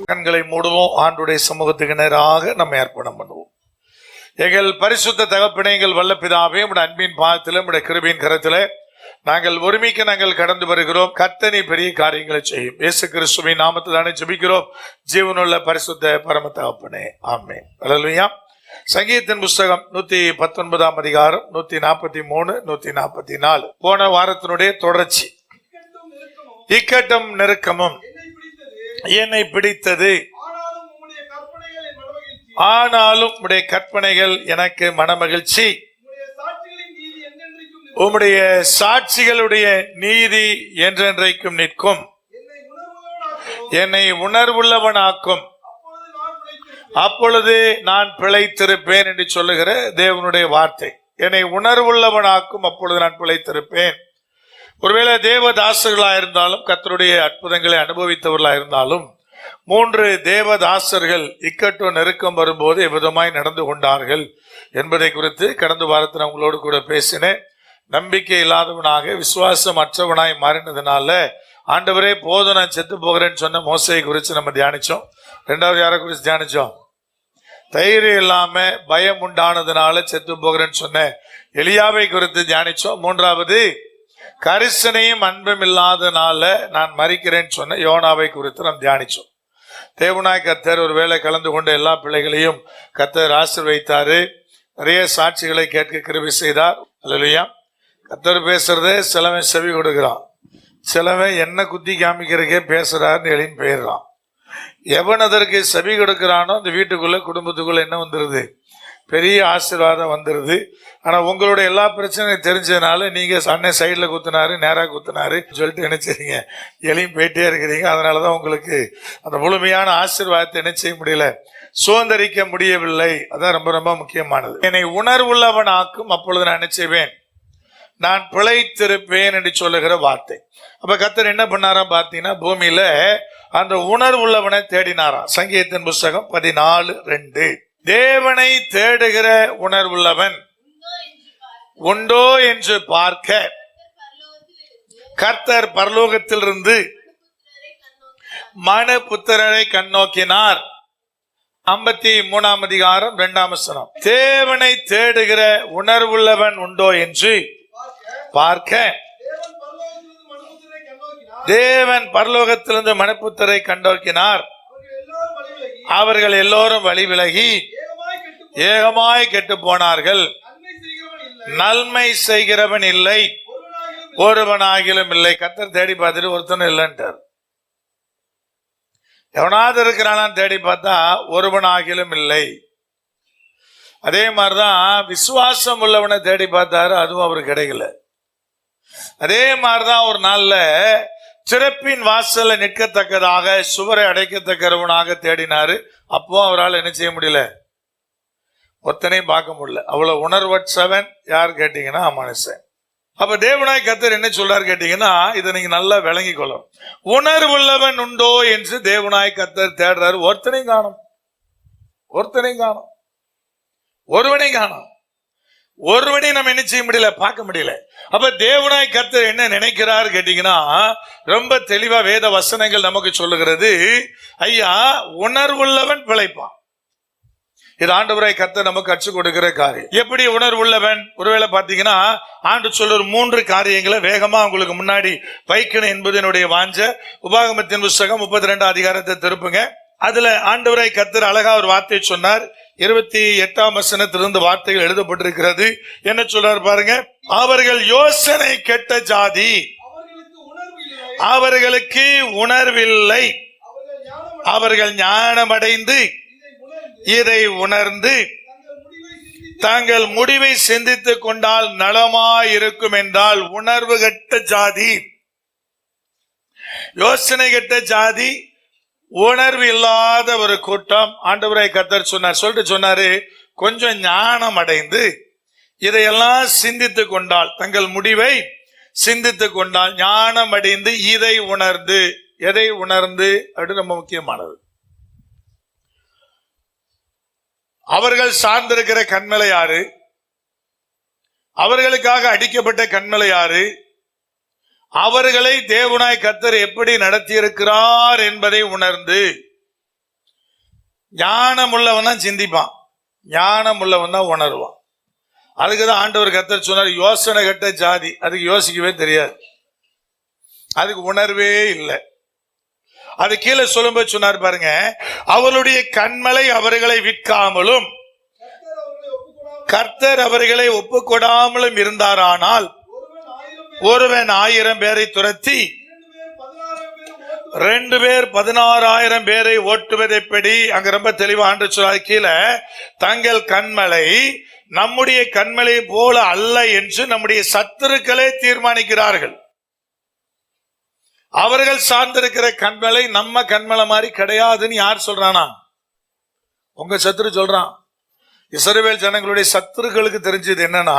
கண்களை மூடுவோம். ஆண்டுடைய சமூகத்துக்கு நேராக நம்ம அர்ப்பணம் பண்ணுவோம். எங்கள் பரிசுத்த தகப்பனே, எங்கள் வல்ல பிதாவே, உடைய அன்பின் பாதத்திலும் உடைய கிருபையின் கரத்திலே நாங்கள் ஒருமிக்க நாங்கள் கடந்து வருகிறோம். கர்த்தனே பெரிய காரியங்களை செய்யும். இயேசு கிறிஸ்துவின் நாமத்தில் தானே ஜெபிக்கிறோம், ஜீவனுள்ள பரிசுத்த பரம தகப்பனே, ஆமென். அல்லேலூயா. சங்கீதத்தின் புஸ்தகம் 119 அதிகாரம் 143 144 போன வாரத்தினுடைய தொடர்ச்சி. இக்கட்டும் நெருக்கமும் என்னை பிடித்தது, ஆனாலும் உம்முடைய கற்பனைகள் எனக்கு மனமகிழ்ச்சி. உம்முடைய சாட்சிகளுடைய நீதி என்றென்றைக்கும் நிற்கும். என்னை உணர்வுள்ளவனாக்கும், அப்பொழுது நான் பிழைத்திருப்பேன் என்று சொல்லுகிற தேவனுடைய வார்த்தை. என்னை உணர்வுள்ளவனாக்கும், அப்பொழுது நான் பிழைத்திருப்பேன். ஒருவேளை தேவதாசர்களாக இருந்தாலும், கர்த்தருடைய அற்புதங்களை அனுபவித்தவர்களாக இருந்தாலும், 3 தேவதாசர்கள் இக்கட்டும் நெருக்கம் வரும்போது எவ்விதமாய் நடந்து கொண்டார்கள் என்பதை குறித்து கடந்த வாரத்தில் உங்களோடு கூட பேசினேன். நம்பிக்கை இல்லாதவனாக விசுவாசம் அற்றவனாய் மாறினதுனால ஆண்டவரே போதும் நான் செத்து போகிறேன்னு சொன்ன மோசையை குறித்து நம்ம தியானிச்சோம். 2வது யாரை குறித்து தியானிச்சோம்? தைரியம் இல்லாம பயம் உண்டானதுனால செத்து போகிறேன்னு சொன்ன எலியாவை குறித்து தியானிச்சோம். 3வது கரிசனையும் அன்பும் இல்லாதனால நான் மரிக்கிறேன்னு சொன்ன யோனாவை குறித்து நாம் தியானிச்சோம். தேவனாய் கர்த்தர் ஒரு வேளை கலந்து கொண்ட எல்லா பிள்ளைகளையும் கர்த்தர் ஆசீர்வதித்தாரு. நிறைய சாட்சிகளை கேட்க கிருபை செய்தார். அல்லேலூயா. கர்த்தர் பேசுறதே சிலவன் செவி கொடுக்கிறான், சிலவன் என்ன குத்தி காமிக்கிறதுக்கே பேசுறாருன்னு எழுந்து போயிடுறான். எவன் அதற்கு செவி கொடுக்கிறானோ அந்த வீட்டுக்குள்ள குடும்பத்துக்குள்ள என்ன வந்துருது? பெரிய ஆசீர்வாதம் வந்துருது. ஆனா உங்களுடைய எல்லா பிரச்சனையும் தெரிஞ்சதுனால நீங்க அண்ணன் சைட்ல குத்துனாரு, நேரா குத்துனாரு சொல்லிட்டு என்ன செய்றீங்க? எளியும் போயிட்டே இருக்கிறீங்க. அதனாலதான் உங்களுக்கு அந்த முழுமையான ஆசீர்வாதத்தை என்ன செய்ய முடியல, சுதந்திரிக்க முடியவில்லை. அதான் ரொம்ப ரொம்ப முக்கியமானது. என்னை உணர்வுள்ளவன் ஆக்கும், அப்பொழுது நான் என்ன செய்வேன்? நான் பிழைத்திருப்பேன் என்று சொல்லுகிற வார்த்தை. அப்ப கர்த்தர் என்ன பண்ணாராம் பார்த்தீங்கன்னா, பூமியில அந்த உணர்வுள்ளவனை தேடினாராம். சங்கீதத்தின் புஸ்தகம் 14:2 தேவனை தேடுகிற உணர்வுள்ளவன் உண்டோ என்று பார்க்க கர்த்தர் பரலோகத்திலிருந்து மனுபுத்திரரை கண்ணோக்கினார். 53 அதிகாரம் 2 வசனம். தேவனை தேடுகிற உணர்வுள்ளவன் உண்டோ என்று பார்க்க தேவன் பரலோகத்திலிருந்து மனுபுத்திரரை கண்ணோக்கினார். அவர்கள் எல்லோரும் வழி விலகி ஏகமாய் கெட்டு போனார்கள். நன்மை செய்கிறவன் இல்லை, ஒருவனாகிலும் இல்லை. கர்த்தர் தேடி பார்த்துட்டு ஒருத்தனும் இல்லைன்றார். எவனாவது இருக்கிறானான்னு தேடி பார்த்தா ஒருவனாகிலும் இல்லை. அதே மாதிரிதான் விசுவாசம் உள்ளவனை தேடி பார்த்தாரு, அதுவும் அவருக்கு கிடைக்கல. அதே மாதிரிதான் ஒரு நாள்ல சிறப்பின் வாசல்ல நிற்கத்தக்கதாக சுவரை அடைக்கத்தக்கவனாக தேடினாரு. அப்போ அவரால் என்ன செய்ய முடியல, ஒருத்தனையும் பார்க்க முடியல. அவ்வளவு உணர்வற்றவன் யார் கேட்டீங்கன்னா மனுஷன். அப்ப தேவனாய் கர்த்தர் என்ன சொல்றாரு கேட்டீங்கன்னா, இதை நீங்க நல்லா விளங்கி கொள்ளும். உணர்வுள்ளவன் உண்டோ என்று தேவனாய் கர்த்தர் தேடுறாரு. ஒருத்தனையும் காணும், ஒருத்தனையும் காணும், ஒருவனையும் காணும். ஒருவனையும் நம்ம என்ன செய்ய முடியல, பார்க்க முடியல. அப்ப தேவனாய் கர்த்தர் என்ன நினைக்கிறார் கேட்டீங்கன்னா, ரொம்ப தெளிவா வேத வசனங்கள் நமக்கு சொல்லுகிறது, ஐயா உணர்வுள்ளவன் பிழைப்பான். இது ஆண்டவராய் கர்த்தர் நமக்கு கற்றுக் கொடுக்கிற காரியம். எப்படி உணர்வுள்ளவன்? ஒருவேளை பாத்தீங்கன்னா ஆண்டு சொல்ற 3 காரியங்களை வேகமா உங்களுக்கு முன்னாடி வைக்கணும் என்பது என்னுடைய வாஞ்ச. உபாகமத்தின் புஸ்தகம் 32 அதிகாரத்தை திருப்புங்க. அதுல ஆண்டவராய் கர்த்தர் அழகா ஒரு வார்த்தை சொன்னார். 28 வசனத்திலிருந்து வார்த்தைகள் எழுதப்பட்டிருக்கிறது. என்ன சொல்றாரு பாருங்க. அவர்கள் யோசனை கெட்ட ஜாதி, அவர்களுக்கு உணர்வில்லை. அவர்கள் ஞானமடைந்து இதை உணர்ந்து தாங்கள் முடிவை சிந்தித்துக் கொண்டால் நலமாயிருக்கும் என்றால் உணர்வு கெட்ட ஜாதி, யோசனை கெட்ட ஜாதி, உணர்வு இல்லாத ஒரு கூட்டம். ஆண்டவராய் கர்த்தர் சொல்லிட்டு சொன்னாரு, கொஞ்சம் ஞானம் அடைந்து இதையெல்லாம் சிந்தித்து கொண்டால், தங்கள் முடிவை சிந்தித்து கொண்டால், ஞானம் அடைந்து இதை உணர்ந்து. எதை உணர்ந்து? அப்படி ரொம்ப முக்கியமானது. அவர்கள் சார்ந்திருக்கிற கண்மலை யாரு? அவர்களுக்காக அடிக்கப்பட்ட கண்மலை யாரு? அவர்களை தேவனாய் கர்த்தர் எப்படி நடத்தி இருக்கிறார் என்பதை உணர்ந்து. ஞானம் உள்ளவன் தான் சிந்திப்பான், ஞானம் உள்ளவன் தான் உணர்வான். அதுக்குதான் ஆண்டவர் கர்த்தர் சொன்னார், யோசனை கட்ட ஜாதி, அதுக்கு யோசிக்கவே தெரியாது, அதுக்கு உணர்வே இல்லை. அது கீழே சொல்லும்போது சொன்னார் பாருங்க, அவளுடைய கண்மலை அவர்களை விற்காமலும் கர்த்தர் அவர்களை ஒப்புக்கொடாமலும் இருந்தாரானால் ஒருவன் 1000 பேரை துரத்தி 2 பேர் 16,000 பேரை ஓட்டுவது எப்படி? அங்க ரொம்ப தெளிவா ஆண்டு சொல்லாது கீழே, தங்கள் கண்மலை நம்முடைய கண்மலை போல அல்ல என்று நம்முடைய சத்துருக்களே தீர்மானிக்கிறார்கள். அவர்கள் சார்ந்திருக்கிற கண்மலை நம்ம கண்மலை மாதிரி கிடையாதுன்னு யார் சொல்றானா? உங்க சத்துரு சொல்றான். இஸ்ரவேல் ஜனங்களுடைய சத்துருக்களுக்கு தெரிஞ்சது என்னன்னா,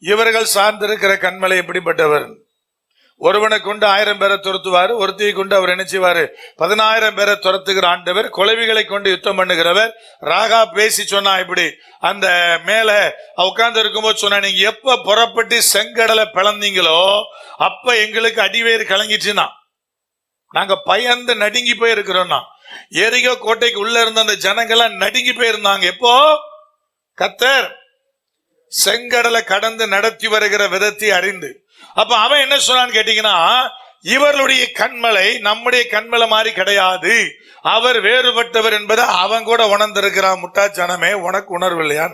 இவர்கள் சார்ந்திருக்கிற கண்மலை எப்படிப்பட்டவர்? ஒருவனை கொண்டு 1000 பேரை துரத்துவாரு, ஒருத்தியை கொண்டு அவர் என்ன செய்வாரு? 10,000 பேரை துரத்துகிற ஆண்டவர், கொலைவிகளை கொண்டு யுத்தம் பண்ணுகிறவர். ராகா பேசி சொன்னா இப்படி, அந்த மேல உட்கார்ந்து இருக்கும்போது சொன்னா, நீங்க எப்ப புறப்பட்டு செங்கடலை பிளந்தீங்களோ அப்ப எங்களுக்கு அடிவேறு கலங்கிச்சுன்னா, நாங்க பயந்து நடுங்கி போயிருக்கிறோம்னா. எரிகோ கோட்டைக்கு உள்ள இருந்த அந்த ஜனங்கள்லாம் நடுங்கி போயிருந்தாங்க. எப்போ கர்த்தர் செங்கடலை கடந்து நடத்தி வருகிற விதத்தை அறிந்து. அப்ப அவன் என்ன சொன்னான்னு கேட்டீங்கன்னா, இவர்களுடைய கண்மலை நம்முடைய கண்மலை மாதிரி கிடையாது, அவர் வேறுபட்டவர் என்பதை அவன் கூட உணர்ந்திருக்கிறான். முட்டாச்சனமே, உனக்கு உணர்வு இல்லையா?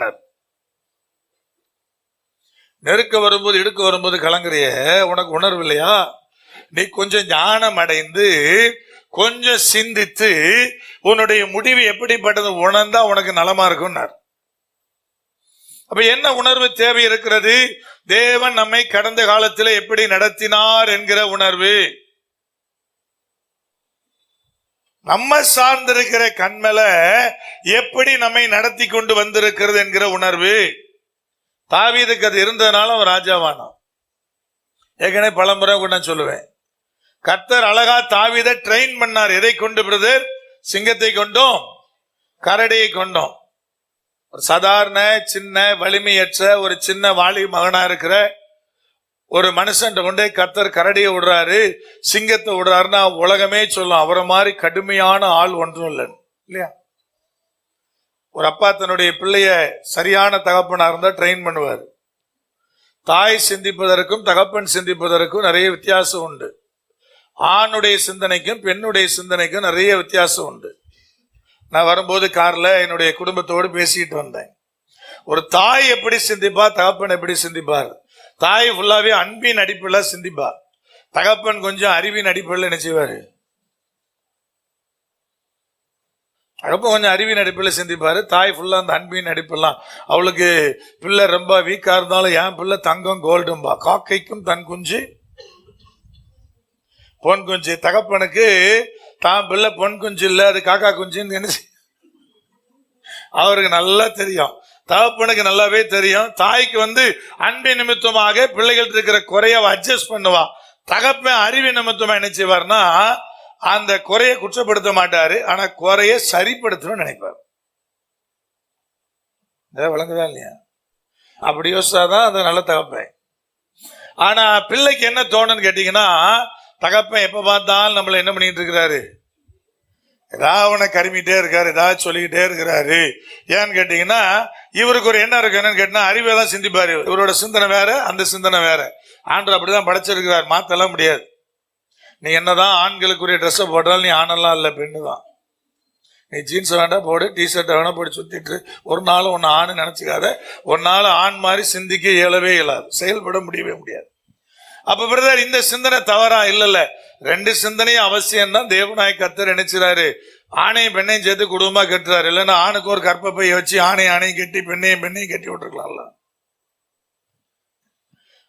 நெருக்க வரும்போது இடுக்க வரும்போது கலங்குறிய, உனக்கு உணர்வு இல்லையா? நீ கொஞ்சம் ஞானம் அடைந்து கொஞ்சம் சிந்தித்து உன்னுடைய முடிவு எப்படிப்பட்டது உணர்ந்தா உனக்கு நலமா இருக்கும். அப்ப என்ன உணர்வு தேவை இருக்கிறது? தேவன் நம்மை கடந்த காலத்தில் எப்படி நடத்தினார் என்கிற உணர்வு, நம்ம சார்ந்திருக்கிற கண்மலை எப்படி நம்மை நடத்தி கொண்டு வந்திருக்கிறது என்கிற உணர்வு. தாவீதுக்கு அது இருந்ததுனால அவன் ராஜாவானான். ஏற்கனவே பலமுறை நான் சொல்லுவேன், கர்த்தர் அழகா தாவீதை ட்ரெயின் பண்ணார். எதை கொண்டு பிரதர்? சிங்கத்தை கொண்டோம், கரடியை கொண்டோம். ஒரு சாதாரண சின்ன வலிமையற்ற ஒரு சின்ன வாலி மகனா இருக்கிற ஒரு மனுஷன் கொண்டே கர்த்தர் கரடியை விடுறாரு, சிங்கத்தை விடுறாருன்னா உலகமே சொல்லும் அவரை மாதிரி கடுமையான ஆள் ஒன்றும் இல்லை இல்லையா? ஒரு அப்பா தன்னுடைய பிள்ளைய சரியான தகப்பனா இருந்தா ட்ரெயின் பண்ணுவார். தாய் சிந்திப்பதற்கும் தகப்பன் சிந்திப்பதற்கும் நிறைய வித்தியாசம் உண்டு. ஆணுடைய சிந்தனைக்கும் பெண்ணுடைய சிந்தனைக்கும் நிறைய வித்தியாசம் உண்டு. நான் வரும்போது கார்ல என்னுடைய குடும்பத்தோடு பேசிட்டு வந்தேன். ஒரு தாய் எப்படி சிந்திப்பா, தகப்பன் எப்படி சிந்திப்பார்? தாய் ஃபுல்லாவே அன்பின் அடிப்படையில சிந்திப்பார், தகப்பன் கொஞ்சம் அறிவின் அடிப்படையில் என்ன செய்வாரு? தகப்பன் கொஞ்சம் அறிவின் அடிப்படையில் சிந்திப்பாரு, தாய் ஃபுல்லா அந்த அன்பின் அடிப்பெல்லாம். அவளுக்கு பிள்ளை ரொம்ப வீக்கா இருந்தாலும் என் பிள்ளை தங்கம் கோல்டும்பா, காக்கைக்கும் தன் குஞ்சு பொன் குஞ்சு. தகப்பனுக்கு தான் பிள்ளை பொன் குஞ்சு இல்ல, அது காக்கா குஞ்சுன்னு அவருக்கு நல்லா தெரியும், தகப்பனுக்கு நல்லாவே தெரியும். தாய்க்கு அன்பின் நிமித்தமாக பிள்ளைகள் இருக்கிற குறைய அட்ஜஸ்ட் பண்ணுவா. தகப்பன் அறிவின் நிமித்தமா என்ன செய்வார்னா, அந்த குறைய குற்றப்படுத்த மாட்டாரு, ஆனா குறைய சரிப்படுத்தணும்னு நினைப்பார். விளங்குதா இல்லையா? அப்படி யோசிச்சாதான் அது நல்ல தகப்பன். ஆனா பிள்ளைக்கு என்ன தோணுன்னு கேட்டீங்கன்னா, தகப்பன் எப்ப பார்த்தாலும் நம்மள என்ன பண்ணிட்டு இருக்கிறாரு? ஏதாவது அவனை கருமிட்டே இருக்காரு, ஏதாவது சொல்லிக்கிட்டே இருக்கிறாரு. ஏன்னு கேட்டீங்கன்னா, இவருக்கு ஒரு என்ன இருக்கு என்னன்னு கேட்டா, அறிவை தான் சிந்திப்பாரு. இவரோட சிந்தனை வேற, அந்த சிந்தனை வேற. ஆண்டவர் அப்படிதான் படைச்சிருக்கிறார், மாத்தலாம் முடியாது. நீ என்னதான் ஆண்களுக்குரிய ட்ரெஸ்ஸை போட்டாலும் நீ ஆணெல்லாம் இல்லை, பெண்ணு தான். நீ ஜீன்ஸ் வேண்டாம் போடு, டிஷர்ட் வேணா போட்டு சுத்திட்டு ஒரு நாள் ஒன்னு ஆண் நினைச்சுக்காத. ஒரு நாள் ஆண் மாதிரி சிந்திக்க இயலவே இயலாது, செயல்பட முடியவே முடியாது. அப்ப பிரதர் இந்த சிந்தனை தவறா? இல்ல, 2 சிந்தனையும் அவசியம் தான். தேவநாய கர்த்தர் நினைச்சாரு, ஆணையும் பெண்ணையும் சேர்த்து குடும்பமா கட்டுறாரு. இல்லைன்னா ஆணுக்கு ஒரு கற்பப்பையை வச்சு ஆணையும் கட்டி பெண்ணையும் கட்டி விட்டுருக்கலாம்ல.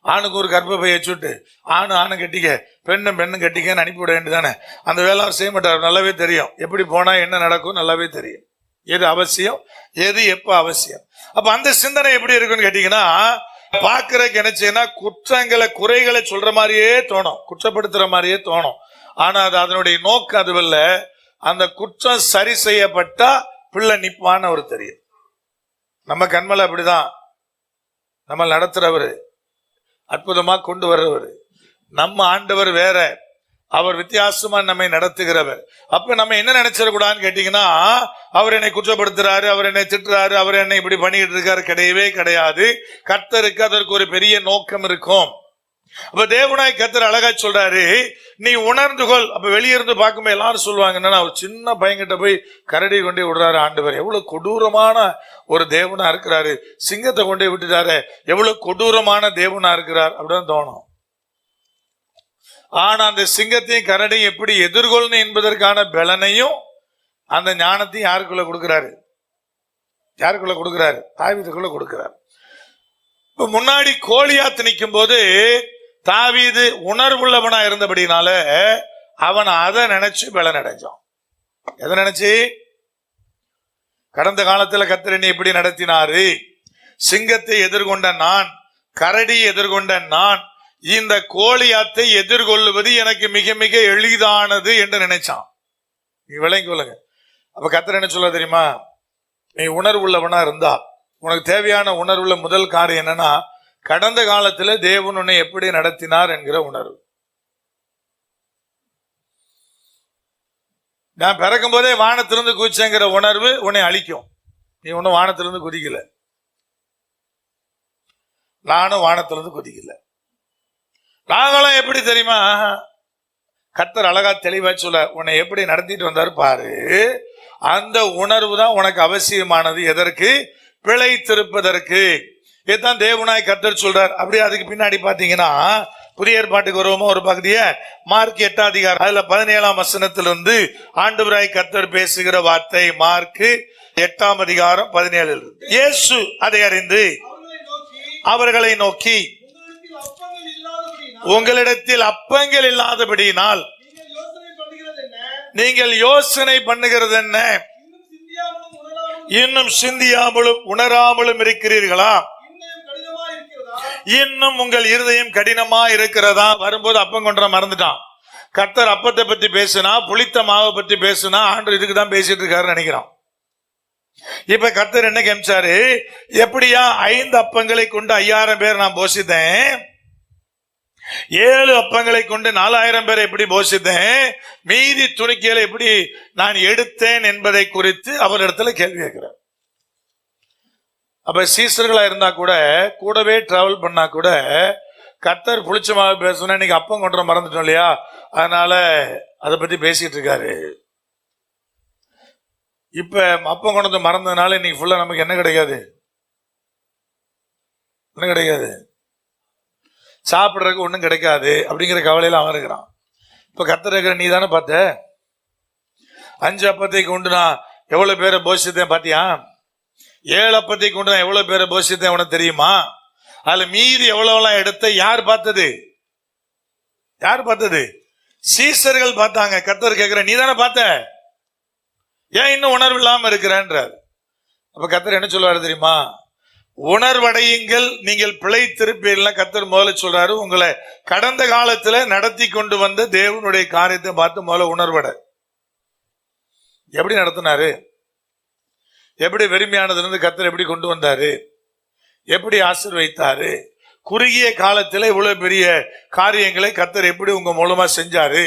ஆணுக்கு ஒரு கற்பப்பையை வச்சுட்டு ஆணு கட்டிக்க, பெண்ணும் கட்டிக்கன்னு அனுப்பிவிட வேண்டியதானே. அந்த வேலை அவர் செய்ய மாட்டார், நல்லாவே தெரியும். எப்படி போனா என்ன நடக்கும் நல்லாவே தெரியும், எது அவசியம் எது எப்ப அவசியம். அப்ப அந்த சிந்தனை எப்படி இருக்குன்னு கேட்டீங்கன்னா, பாக்குறதுக்கு நினைச்சீங்கன்னா குற்றங்களை குறைகளை சொல்ற மாதிரியே தோணும், குற்றப்படுத்துற மாதிரியே தோணும். ஆனா அது அதனுடைய நோக்கம் அதுவல்ல. அந்த குற்றம் சரி செய்யப்பட்டா பிள்ளை நிப்பான்னு ஒரு தெரியும். நம்ம கண்மலை அப்படிதான், நம்ம நடத்துறவரு, அற்புதமா கொண்டு வர்றவர். நம்ம ஆண்டவர் வேற, அவர் வித்தியாசமா நம்மை நடத்துகிறவர். அப்ப நம்ம என்ன நினைச்சிடக்கூடாதுன்னு கேட்டீங்கன்னா, அவர் என்னை குற்றப்படுத்துறாரு, அவர் என்னை திட்டுறாரு, அவர் என்னை இப்படி பண்ணிட்டு இருக்காரு. கிடையவே கிடையாது. கர்த்தருக்கு அதற்கு ஒரு பெரிய நோக்கம் இருக்கும். அப்ப தேவனாய் கர்த்தர் அழகா சொல்றாரு, நீ உணர்ந்து கொள். அப்ப வெளியிருந்து பார்க்கும்போது எல்லாரும் சொல்லுவாங்க, என்னன்னா ஒரு சின்ன பையன்கிட்ட போய் கரடி கொண்டே விடுறாரு ஆண்டவர், எவ்வளவு கொடூரமான ஒரு தேவனா இருக்கிறாரு. சிங்கத்தை கொண்டே விட்டுட்டாரு, எவ்வளவு கொடூரமான தேவனா இருக்கிறார் அப்படின்னு தோணும். ஆனா அந்த சிங்கத்தையும் கரடியும் எப்படி எதிர்கொள்ளணும் என்பதற்கான பலனையும் அந்த ஞானத்தையும் யாருக்குள்ள கொடுக்கிறாரு? யாருக்குள்ள கொடுக்கிறாரு? தாவீதுக்குள்ள கொடுக்கிறார். இப்ப முன்னாடி கோலியாத் நிற்கும் போது தாவீது உணர்வுள்ளவனா இருந்தபடினால அவன் அதை நினைச்சு பலன் அடைஞ்சான். எதை நினைச்சு? கடந்த காலத்துல கர்த்தர் என்னை எப்படி நடத்தினாரு, சிங்கத்தை எதிர்கொண்ட நான், கரடி எதிர்கொண்ட நான், இந்த கோலியாத்தை எதிர்கொள்வது எனக்கு மிக மிக எளிதானது என்று நினைச்சான். நீ விளங்கி கொள்ளுங்க. அப்ப கர்த்தர் என்ன சொல்ல தெரியுமா? நீ உணர்வுள்ளவனா இருந்தா உனக்கு தேவையான உணர்வுள்ள முதல் காரியம் என்னன்னா, கடந்த காலத்துல தேவன் உன்னை எப்படி நடத்தினார் என்கிற உணர்வு. நான் பிறக்கும் போதே வானத்திலிருந்து குதிச்சேங்கிற உணர்வு உன்னை அழிக்கும். நீ ஒன்னும் வானத்திலிருந்து குதிக்கல, நானும் வானத்திலிருந்து குதிக்கல. நாங்களும் எப்படி தெரியுமா? கர்த்தர் அழகா தெளிவா சொல்ல, உன்னை எப்படி நடத்திட்டு வந்தாரு பாரு. அந்த உணர்வு தான் உனக்கு அவசியமானது. எதற்கு? பிழைத்திருப்பதற்கு. இதுதான் தேவனாய் கர்த்தர் சொல்றார். அப்படியே அதுக்கு பின்னாடி பாத்தீங்கன்னா புதிய ஏற்பாட்டுக்கு வருவோமா ஒரு பகுதியை, மார்க் 8 அதிகாரம் அதுல 17ஆம் வசனத்திலிருந்து ஆண்டவராய் கர்த்தர் பேசுகிற வார்த்தை. மார்க் 8ஆம் அதிகாரம் 17. இயேசு அதை அறிந்து அவர்களை நோக்கி, உங்களிடத்தில் அப்பங்கள் இல்லாதபடியினால் நீங்கள் யோசனை பண்ணுகிறது என்ன? இன்னும் சிந்தியாமலும் உணராமலும் இருக்கிறீர்களா? இன்னும் உங்கள் இருதயம் கடினமா இருக்கிறதா? வரும்போது அப்பம் கொண்ட மறந்துட்டான். கர்த்தர் அப்பத்தை பத்தி பேசுனா, புளித்த மாவை பத்தி பேசுனா, ஆண்டு இதுக்குதான் பேசிட்டு இருக்காருன்னு நினைக்கிறான். இப்ப கர்த்தர் என்ன கேமிச்சாரு? எப்படியா 5 அப்பங்களை கொண்டு 5000 பேர் நான் போஷித்தேன், 7 அப்பங்களை கொண்டு 4000 பேரை எப்படி போஷித்தேன், மீதி துணிக்கைகளை எப்படி நான் எடுத்தேன் என்பதை குறித்து அவரிடத்துல கேள்வி கேட்கிறார். அப்ப சீசர்களா இருந்தா கூட, கூடவே டிராவல் பண்ணா கூட, கர்த்தர் புளிச்சமாக பேசணும், இன்னைக்கு அப்பம் கொண்டு மறந்துட்டோம் இல்லையா, அதனால அதை பத்தி பேசிட்டு இருக்காரு. இப்ப அப்பம் கொண்டு மறந்ததுனால இன்னைக்கு ஃபுல்லா நமக்கு என்ன கிடைக்காது? என்ன கிடைக்காது? சாப்பிட்றதுக்கு ஒன்றும் கிடைக்காது அப்படிங்கிற கவலையில அவன் இருக்கிறான். இப்ப கர்த்தர் இருக்கிற நீ தானே பார்த்த, 5 அப்பத்தை கொண்டு நான் எவ்வளவு பேரை போஷித்தேன் பாத்தியா? 7 அப்பத்தை கொண்டு நான் எவ்வளவு பேரை போஷித்தேன் உனக்கு தெரியுமா? அதுல மீதி எவ்வளவுலாம் எடுத்த யார் பார்த்தது? யார் பார்த்தது? சீசர்கள் பார்த்தாங்க. கர்த்தர் கேட்கிற நீ தானே பார்த்த, ஏன் இன்னும் உணர்வு இல்லாம இருக்கிறான்றார். அப்ப கர்த்தர் என்ன சொல்லுவாரு தெரியுமா? உணர்வடையுங்கள், நீங்கள் பிழைத்திருப்பீர்கள். கர்த்தர் முதல்ல சொல்றாரு, உங்களை கடந்த காலத்துல நடத்தி கொண்டு வந்த தேவனுடைய காரியத்தை பார்த்து முதல்ல உணர்வடை. எப்படி நடத்தினாரு, எப்படி வெறுமையானதிலிருந்து கர்த்தர் எப்படி கொண்டு வந்தாரு, எப்படி ஆசீர்வதித்தாரு, குறுகிய காலத்துல இவ்வளவு பெரிய காரியங்களை கர்த்தர் எப்படி உங்க மூலமா செஞ்சாரு,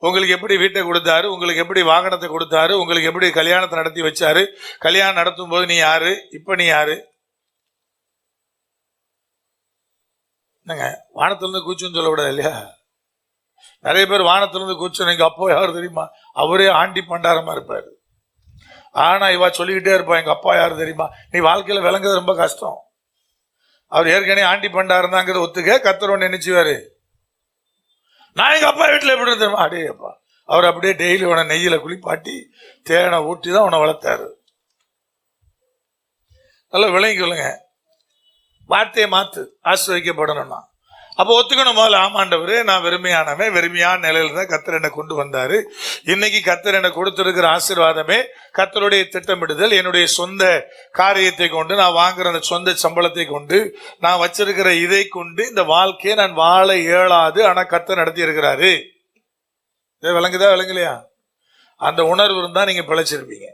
உங்களுக்கு எப்படி வீட்டை கொடுத்தாரு, உங்களுக்கு எப்படி வாகனத்தை கொடுத்தாரு, உங்களுக்கு எப்படி கல்யாணத்தை நடத்தி வச்சாரு, கல்யாணம் நடத்தும் போது நீ யாரு, இப்ப நீ யாரு. என்னங்க வானத்திலிருந்து கூச்சுன்னு சொல்லக்கூடாது இல்லையா? நிறைய பேர் வானத்திலிருந்து கூச்சு, எங்க அப்பா யாரு தெரியுமா, அவரே ஆண்டி பண்டாரமா இருப்பாரு. ஆனா இவா சொல்லிக்கிட்டே இருப்பா, எங்க அப்பா யாரு தெரியுமா. நீ வாழ்க்கையில விளங்குறது ரொம்ப கஷ்டம். அவர் ஏற்கனவே ஆண்டி பண்டாருந்தாங்கிறத ஒத்துக்க, கர்த்தர் ஒன்று நினைச்சுவாரு, நான் எங்க அப்பா வீட்டுல எப்படி தெரியுமா, அடே அப்பா, அவர் அப்படியே டெய்லி உன நெய்யில குளிப்பாட்டி தேனை ஊட்டி தான் உன்னை வளர்த்தாரு. நல்லா விளங்கி கொள்ளுங்க. வார்த்தையை மாத்து, ஆசீர்வதிக்கப்படணும்னா அப்போ ஒத்துக்கணும். முதல்ல ஆமாண்டவர், நான் வெறுமையானவன், வெறுமையான நிலையில தான் கர்த்தர் என்னை கொண்டு வந்தாரு. இன்னைக்கு கர்த்தர் என்னை கொடுத்திருக்கிற ஆசீர்வாதமே கர்த்தருடைய திட்டமிடுதல். என்னுடைய சொந்த காரியத்தை கொண்டு, நான் வாங்குற அந்த சொந்த சம்பளத்தை கொண்டு, நான் வச்சிருக்கிற இதை கொண்டு இந்த வாழ்க்கையை நான் வாழ இயலாது. ஆனா கர்த்தர் நடத்தி இருக்கிறாரு. விளங்குதா விளங்கலையா? அந்த உணர்வு இருந்தா நீங்க பிழைச்சிருப்பீங்க.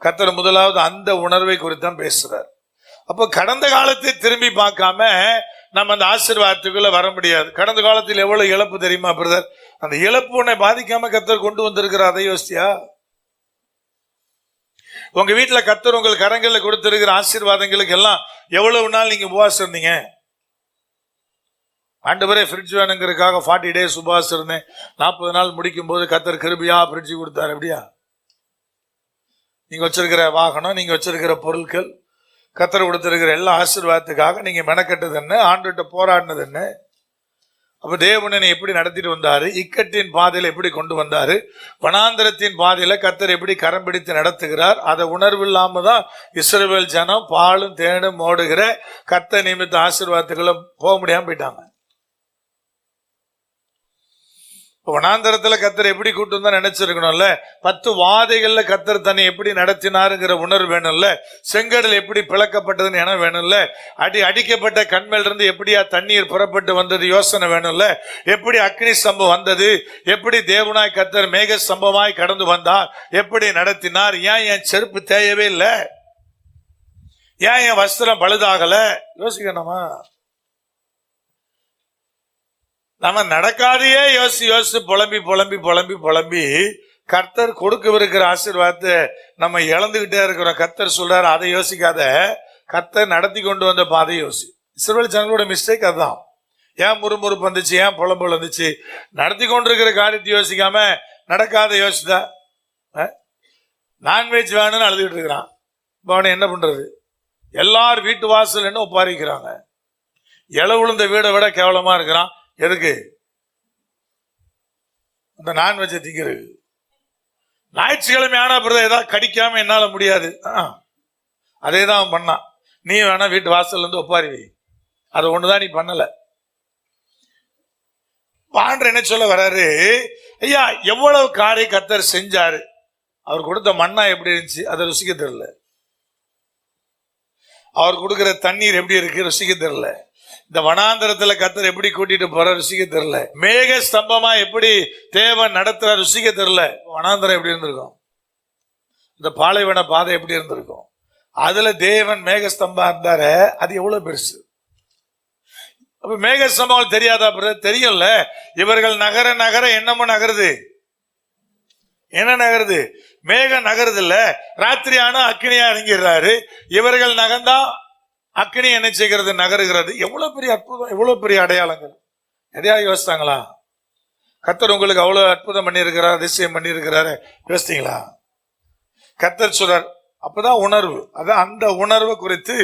கர்த்தர் முதலாவது அந்த உணர்வை குறித்தான் பேசுறார். அப்போ கடந்த காலத்தை திரும்பி பார்க்காம நம்ம அந்த ஆசீர்வாதத்துக்குள்ள வர முடியாது. கடந்த காலத்தில் எவ்வளவு இழப்பு தெரியுமா பிரதர்? அந்த இழப்பு உன்னை பாதிக்காம கர்த்தர் கொண்டு வந்திருக்கிறார். அதை யோசிச்சியா? உங்க வீட்டுல கர்த்தர் உங்களுக்கு கரங்கள்ல கொடுத்திருக்கிற ஆசீர்வாதங்களுக்கு எல்லாம் எவ்வளவு நாள் நீங்க உபவாசம் இருந்தீங்க? ஆண்டவரே ஃப்ரிட்ஜ் வேணுங்கிறதுக்காக 40 days உபவாசம் இருந்தேன். 40 நாள் முடிக்கும் போது கர்த்தர் கிருபையா ஃப்ரிட்ஜ் கொடுத்தாரு. அப்படியா? நீங்க வச்சிருக்கிற வாகனம், நீங்க வச்சிருக்கிற பொருட்கள், கர்த்தர் கொடுத்திருக்கிற எல்லா ஆசீர்வாதத்துக்காக நீங்க மெனக்கட்டது என்ன? ஆண்டுகிட்ட போராடினது என்ன? அப்ப தேவனை எப்படி நடத்திட்டு வந்தாரு? இக்கட்டின் பாதையில எப்படி கொண்டு வந்தாரு? வனாந்தரத்தின் பாதையில கர்த்தர் எப்படி கரம் பிடித்து நடத்துகிறார்? அதை உணர்வு இல்லாம தான் இஸ்ரவேல் ஜனம் பாலும் தேனும் ஓடுகிற கர்த்தர் நிமித்த ஆசீர்வாதத்துக்குள்ள போக முடியாம போயிட்டாங்க. வனாந்தரத்துல கர்த்தர் எப்படி கூட்டு வந்தா நினைச்சிருக்கணும்ல. 10 வாதைகள்ல கர்த்தர் தன்னை எப்படி நடத்தினாருங்கிற உணர்வு வேணும்ல. செங்கடல் எப்படி பிளக்கப்பட்டதுன்னு என வேணும்ல. அடிக்கப்பட்ட கண்மேல் இருந்து எப்படியா தண்ணீர் புறப்பட்டு வந்தது யோசனை வேணும்ல. எப்படி அக்னி ஸ்தம்பம் வந்தது, எப்படி தேவனாய் கர்த்தர் மேக ஸ்தம்பமாய் கடந்து வந்தார், எப்படி நடத்தினார், ஏன் என் செருப்பு தேயவே இல்லை, ஏன் என் வஸ்திரம் பழுதாகல, யோசிக்கணுமா? நம்ம நடக்காதையே யோசி புலம்பி கர்த்தர் கொடுக்கவிருக்கிற ஆசீர்வாதத்தை நம்ம இழந்துகிட்டே இருக்கிறோம். கர்த்தர் சொல்றாரு அதை யோசிக்காத, கர்த்தர் நடத்தி கொண்டு வந்த பாதை யோசி. இஸ்ரவேல் ஜனங்களோட மிஸ்டேக் அதுதான். ஏன் முறுமுறுப்பு வந்துச்சு, ஏன் புலம்பு வந்துச்சு? நடத்தி கொண்டிருக்கிற காரியத்தை யோசிக்காம நடக்காத யோசித்தா. நான்வெஜ் வேணும்னு அழுதுகிட்டு இருக்கிறான். இப்போ அவனை என்ன பண்றது? எல்லார் வீட்டு வாசல் என்ன ஒப்பாரிக்கிறாங்க. இலை விழுந்த வீடை விட கேவலமா இருக்கிறான். எதுக்கு? அந்த நான்வெஜ்ஜை திங்கிறது. ஞாயிற்றுக்கிழமை ஆனா பிறகு ஏதாவது கடிக்காம என்னால முடியாது. அதே தான் அவன் பண்ணான். நீ வேணா வீட்டு வாசல்ல இருந்து ஒப்பாரி வை. அது ஒண்ணுதான் நீ பண்ணல. பாண்டர் என்ன சொல்ல வர்றாரு? ஐயா, எவ்வளவு காரை கர்த்தர் செஞ்சாரு. அவர் கொடுத்த மண்ணா எப்படி இருந்துச்சு அதை ருசிக்க தெரியல. அவர் கொடுக்கிற தண்ணீர் எப்படி இருக்கு ருசிக்க தெரியல. இந்த வனாந்தரத்துல கர்த்தர் எப்படி கூட்டிட்டு போற ருசிக்க தெரியல. மேக ஸ்தம்பமா எப்படி தேவன் நடத்துற ருசிக்க தெரியல. வனாந்தரம் எப்படி இருந்திருக்கும், இந்த பாலைவன பாதை எப்படி இருந்திருக்கும். அதுல தேவன் மேக ஸ்தம்பா இருந்தாரு. அது எவ்வளவு பெருசு. அப்ப மேக ஸ்தம்பம் தெரியாதா? தெரியும்ல. இவர்கள் நகர நகர என்னமோ நகருது. என்ன நகருது? மேகம் நகருது இல்ல. ராத்திரி ஆனா அக்னியா இறங்கிடுறாரு. இவர்கள் நகர்ந்தா அக்னி என்ன செய்கிறது? நகருகிறது. எவ்வளவு பெரிய அற்புதம், எவ்வளவு பெரிய அடையாளங்கள். எதையா யோசித்தாங்களா? கர்த்தர் உங்களுக்கு அவ்வளவு அற்புதம் பண்ணியிருக்கிறார், அதிசயம் பண்ணியிருக்கிறாரு, யோசித்தீங்களா? கர்த்தர் சொல்றார். அப்பதான் உணர்வு. அதான் அந்த உணர்வு குறித்து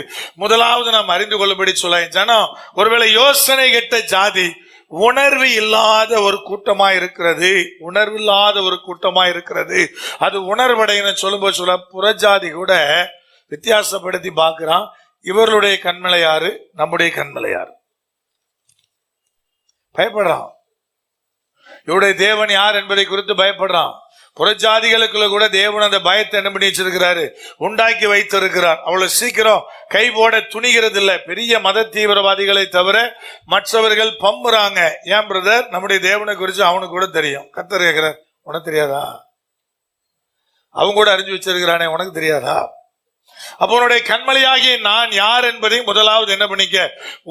முதலாவது நாம் அறிந்து கொள்ளும்படி சொல்ல. ஜனம் ஒருவேளை யோசனை கெட்ட ஜாதி, உணர்வு இல்லாத ஒரு கூட்டமா இருக்கிறது. உணர்வு இல்லாத ஒரு கூட்டமா இருக்கிறது. அது உணர்வடைன்னு சொல்லும்போது சொல்ல புறஜாதி கூட வித்தியாசப்படுத்தி பார்க்கிறான். இவர்களுடைய கண்மலை யாரு, நம்முடைய கண்மலை யாரு? பயப்படுறான். இவருடைய தேவன் யார் என்பதை குறித்து பயப்படுறான். புறஜாதிகளுக்குள்ள கூட தேவன் அந்த பயத்தை என்ன பண்ணி வச்சிருக்கிறாரு, உண்டாக்கி வைத்திருக்கிறார். அவ்வளவு சீக்கிரம் கை போட துணிகிறது இல்லை. பெரிய மத தீவிரவாதிகளை தவிர மற்றவர்கள் பம்புறாங்க. ஏன் பிரதர்? நம்முடைய தேவனை குறித்து அவனுக்கு கூட தெரியும். கர்த்தர் கேட்கிறார், உனக்கு தெரியாதா? அவங்க கூட அறிஞ்சு வச்சிருக்கிறானே, உனக்கு தெரியாதா? அப்போ உன்னுடைய கண்மலையாகிய நான் யார் என்பதை முதலாவது என்ன பண்ணிக்க,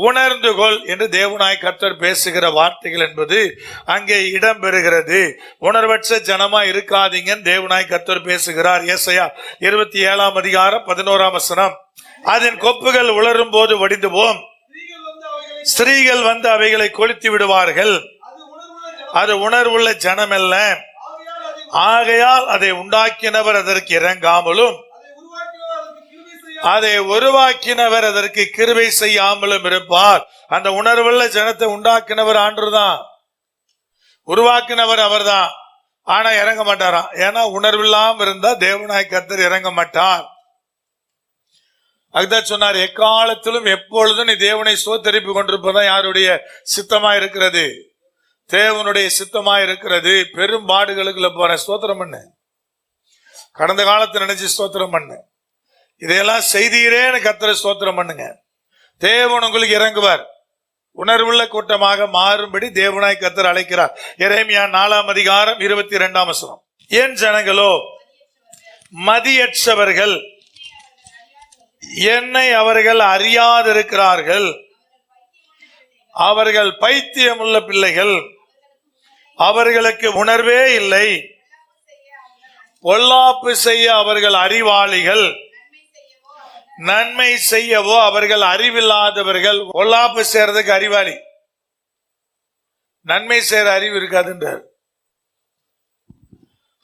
உணர்ந்து கொள் என்று தேவனாய் கர்த்தர் பேசுகிற வார்த்தைகள் என்பது அங்கே இடம் பெறுகிறது. உணர்வற்ற ஜனமா இருக்காதீங்க தேவனாய் கர்த்தர் பேசுகிறார். ஏசாயா 27 அதிகாரம் 11 வசனம். அதன் கொப்புகள் உலரும் போது வடிந்து போம், ஸ்திரீகள் வந்து அவைகளை கொளுத்தி விடுவார்கள். அது உணர்வுள்ள ஜனம் அல்ல, ஆகையால் அதை உண்டாக்கினவர் அதற்கு இறங்காமலும் அதை உருவாக்கினவர் அதற்கு கிருபை செய்யாமலும் இருப்பார். அந்த உணர்வுள்ள ஜனத்தை உண்டாக்கினவர் ஆண்டவர்தான், உருவாக்கினவர் அவர் தான். ஆனா இறங்க மாட்டாராம். ஏன்னா உணர்வில்லாம இருந்தா தேவனாய் கர்த்தர் இறங்க மாட்டார். அதுதான் சொன்னார், எக்காலத்திலும் எப்பொழுதும் நீ தேவனை சோத்தரிப்பு கொண்டிருப்பதான் யாருடைய சித்தமா இருக்கிறது, தேவனுடைய சித்தமா இருக்கிறது. பெரும் பாடுகளுக்குள்ள போற ஸ்தோத்திரம் பண்ணு. கடந்த காலத்தை நினைச்சு ஸ்தோத்திரம் பண்ணு. இதையெல்லாம் செய்தீரேன்னு கர்த்தரை ஸ்தோத்திரம் பண்ணுங்க. தேவன் உங்களுக்கு இறங்குவார். உணர்வுள்ள கூட்டமாக மாறும்படி தேவனாய் கர்த்தர் அழைக்கிறார். எரேமியா 4 அதிகாரம் 22 வசனம். என் ஜனங்களோ மதியற்றவர்கள், என்னை அவர்கள் அறியாதிருக்கிறார்கள், அவர்கள் பைத்தியமுள்ள பிள்ளைகள், அவர்களுக்கு உணர்வே இல்லை. பொல்லாப்பு செய்ய அவர்கள் அறிவாளிகள், நன்மை செய்யவோ அவர்கள் அறிவில்லாதவர்கள். பொல்லாப்பு செய்யறதுக்கு அறிவாளி, நன்மை செய்யற அறிவு இருக்காதுன்றார்.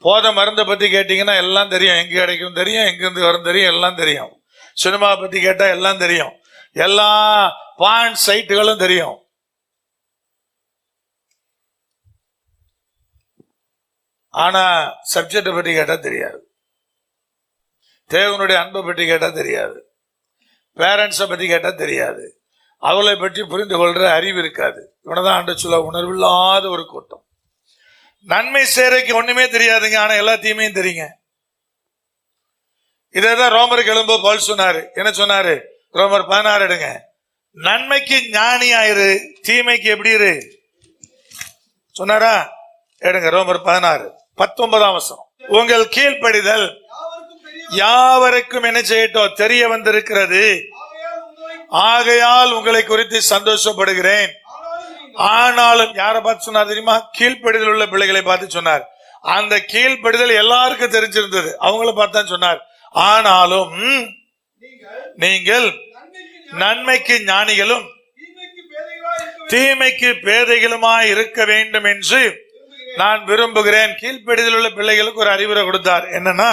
போத மருந்தை பத்தி கேட்டீங்கன்னா எல்லாம் தெரியும், எங்க கிடைக்கும் தெரியும், எங்கிருந்து வரும் தெரியும், எல்லாம் தெரியும். சினிமா பத்தி கேட்டா எல்லாம் தெரியும், எல்லா பாயிண்ட் சைட்டுகளும் தெரியும். ஆனா சப்ஜெக்டை பற்றி கேட்டா தெரியாது, தேவனுடைய அன்பை பற்றி கேட்டா தெரியாது, பேரண்ட்ஸை பத்தி கேட்டா தெரியாது, அவளை பற்றி புரிந்து கொள்ற அறிவு இருக்காது. இவனதான் ஆண்டு சொல்ல உணர்வில்லாத ஒரு கூட்டம். நன்மை சேரைக்கு ஒண்ணுமே தெரியாதுங்க, ஆனா எல்லா தீமையும் தெரியுங்க. இதான் ரோமருக்கு எழும்போ பவுல் சொன்னாரு. என்ன சொன்னாரு? ரோமர் 16 எடுங்க. நன்மைக்கு ஞானியாயிரு, தீமைக்கு எப்படி இரு சொன்னாரா? எடுங்க ரோமர் 16:19 வசனம். உங்கள் கீழ்ப்படிதல் யாவருக்கும் என்ன செய்யட்டும் தெரிய வந்திருக்கிறது, ஆகையால் உங்களை குறித்து சந்தோஷப்படுகிறேன். ஆனாலும் யாரை பார்த்து சொன்னார் தெரியுமா? கீழ்ப்படிதல் உள்ள பிள்ளைகளை பார்த்து சொன்னார். அந்த கீழ்ப்படிதல் எல்லாருக்கும் தெரிஞ்சிருந்தது, அவங்கள பார்த்தான் சொன்னார். ஆனாலும் நீங்கள் நன்மைக்கு ஞானிகளும் தீமைக்கு பேதைகளுமாய் இருக்க வேண்டும் என்று நான் விரும்புகிறேன். கீழ்ப்படிதல் உள்ள பிள்ளைகளுக்கு ஒரு அறிவுரை கொடுத்தார். என்னன்னா,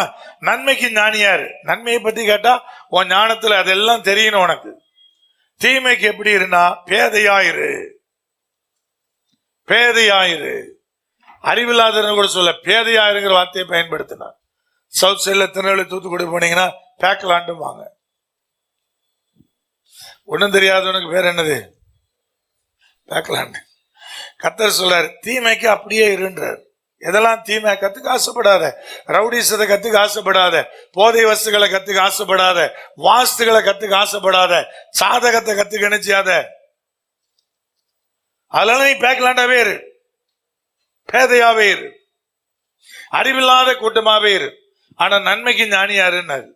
நன்மைக்கு ஞானியாரு. நன்மையை பத்தி கேட்டா உன் ஞானத்துல அதெல்லாம் தெரியணும் உனக்கு. தீமைக்கு எப்படி இருந்தா பேதையாயிரு, பேதையாயிரு. அறிவில்லாத கூட சொல்ல பேதையாயிருங்கிற வார்த்தையை பயன்படுத்தினார். சவுத் சைட்ல திருநெல்வேலி தூத்துக்குடி போனீங்கன்னா பேக்கலாண்டும் வாங்க. ஒன்னும் தெரியாதவனுக்கு பேர் என்னது? பேக்கலாண்டு. கர்த்தர் சொல்றாரு தீமைக்கு அப்படியே இருன்றார். எதெல்லாம் தீமை கத்துக்க ஆசைப்படாத, ரவுடிசத்தை கத்துக்க ஆசைப்படாத, போதை வஸ்துகளை கத்துக்க ஆசைப்படாத, வாஸ்துகளை கத்துக்க ஆசைப்படாத, சாதகத்தை கத்துக்க நினைச்சாத. அதனால நீ பேக்கலாண்டாவே இரு, பேதையாவே இரு, அறிவில்லாத கூட்டமாவே இரு. ஆனா நன்மைக்கு ஞானியாருன்னாரு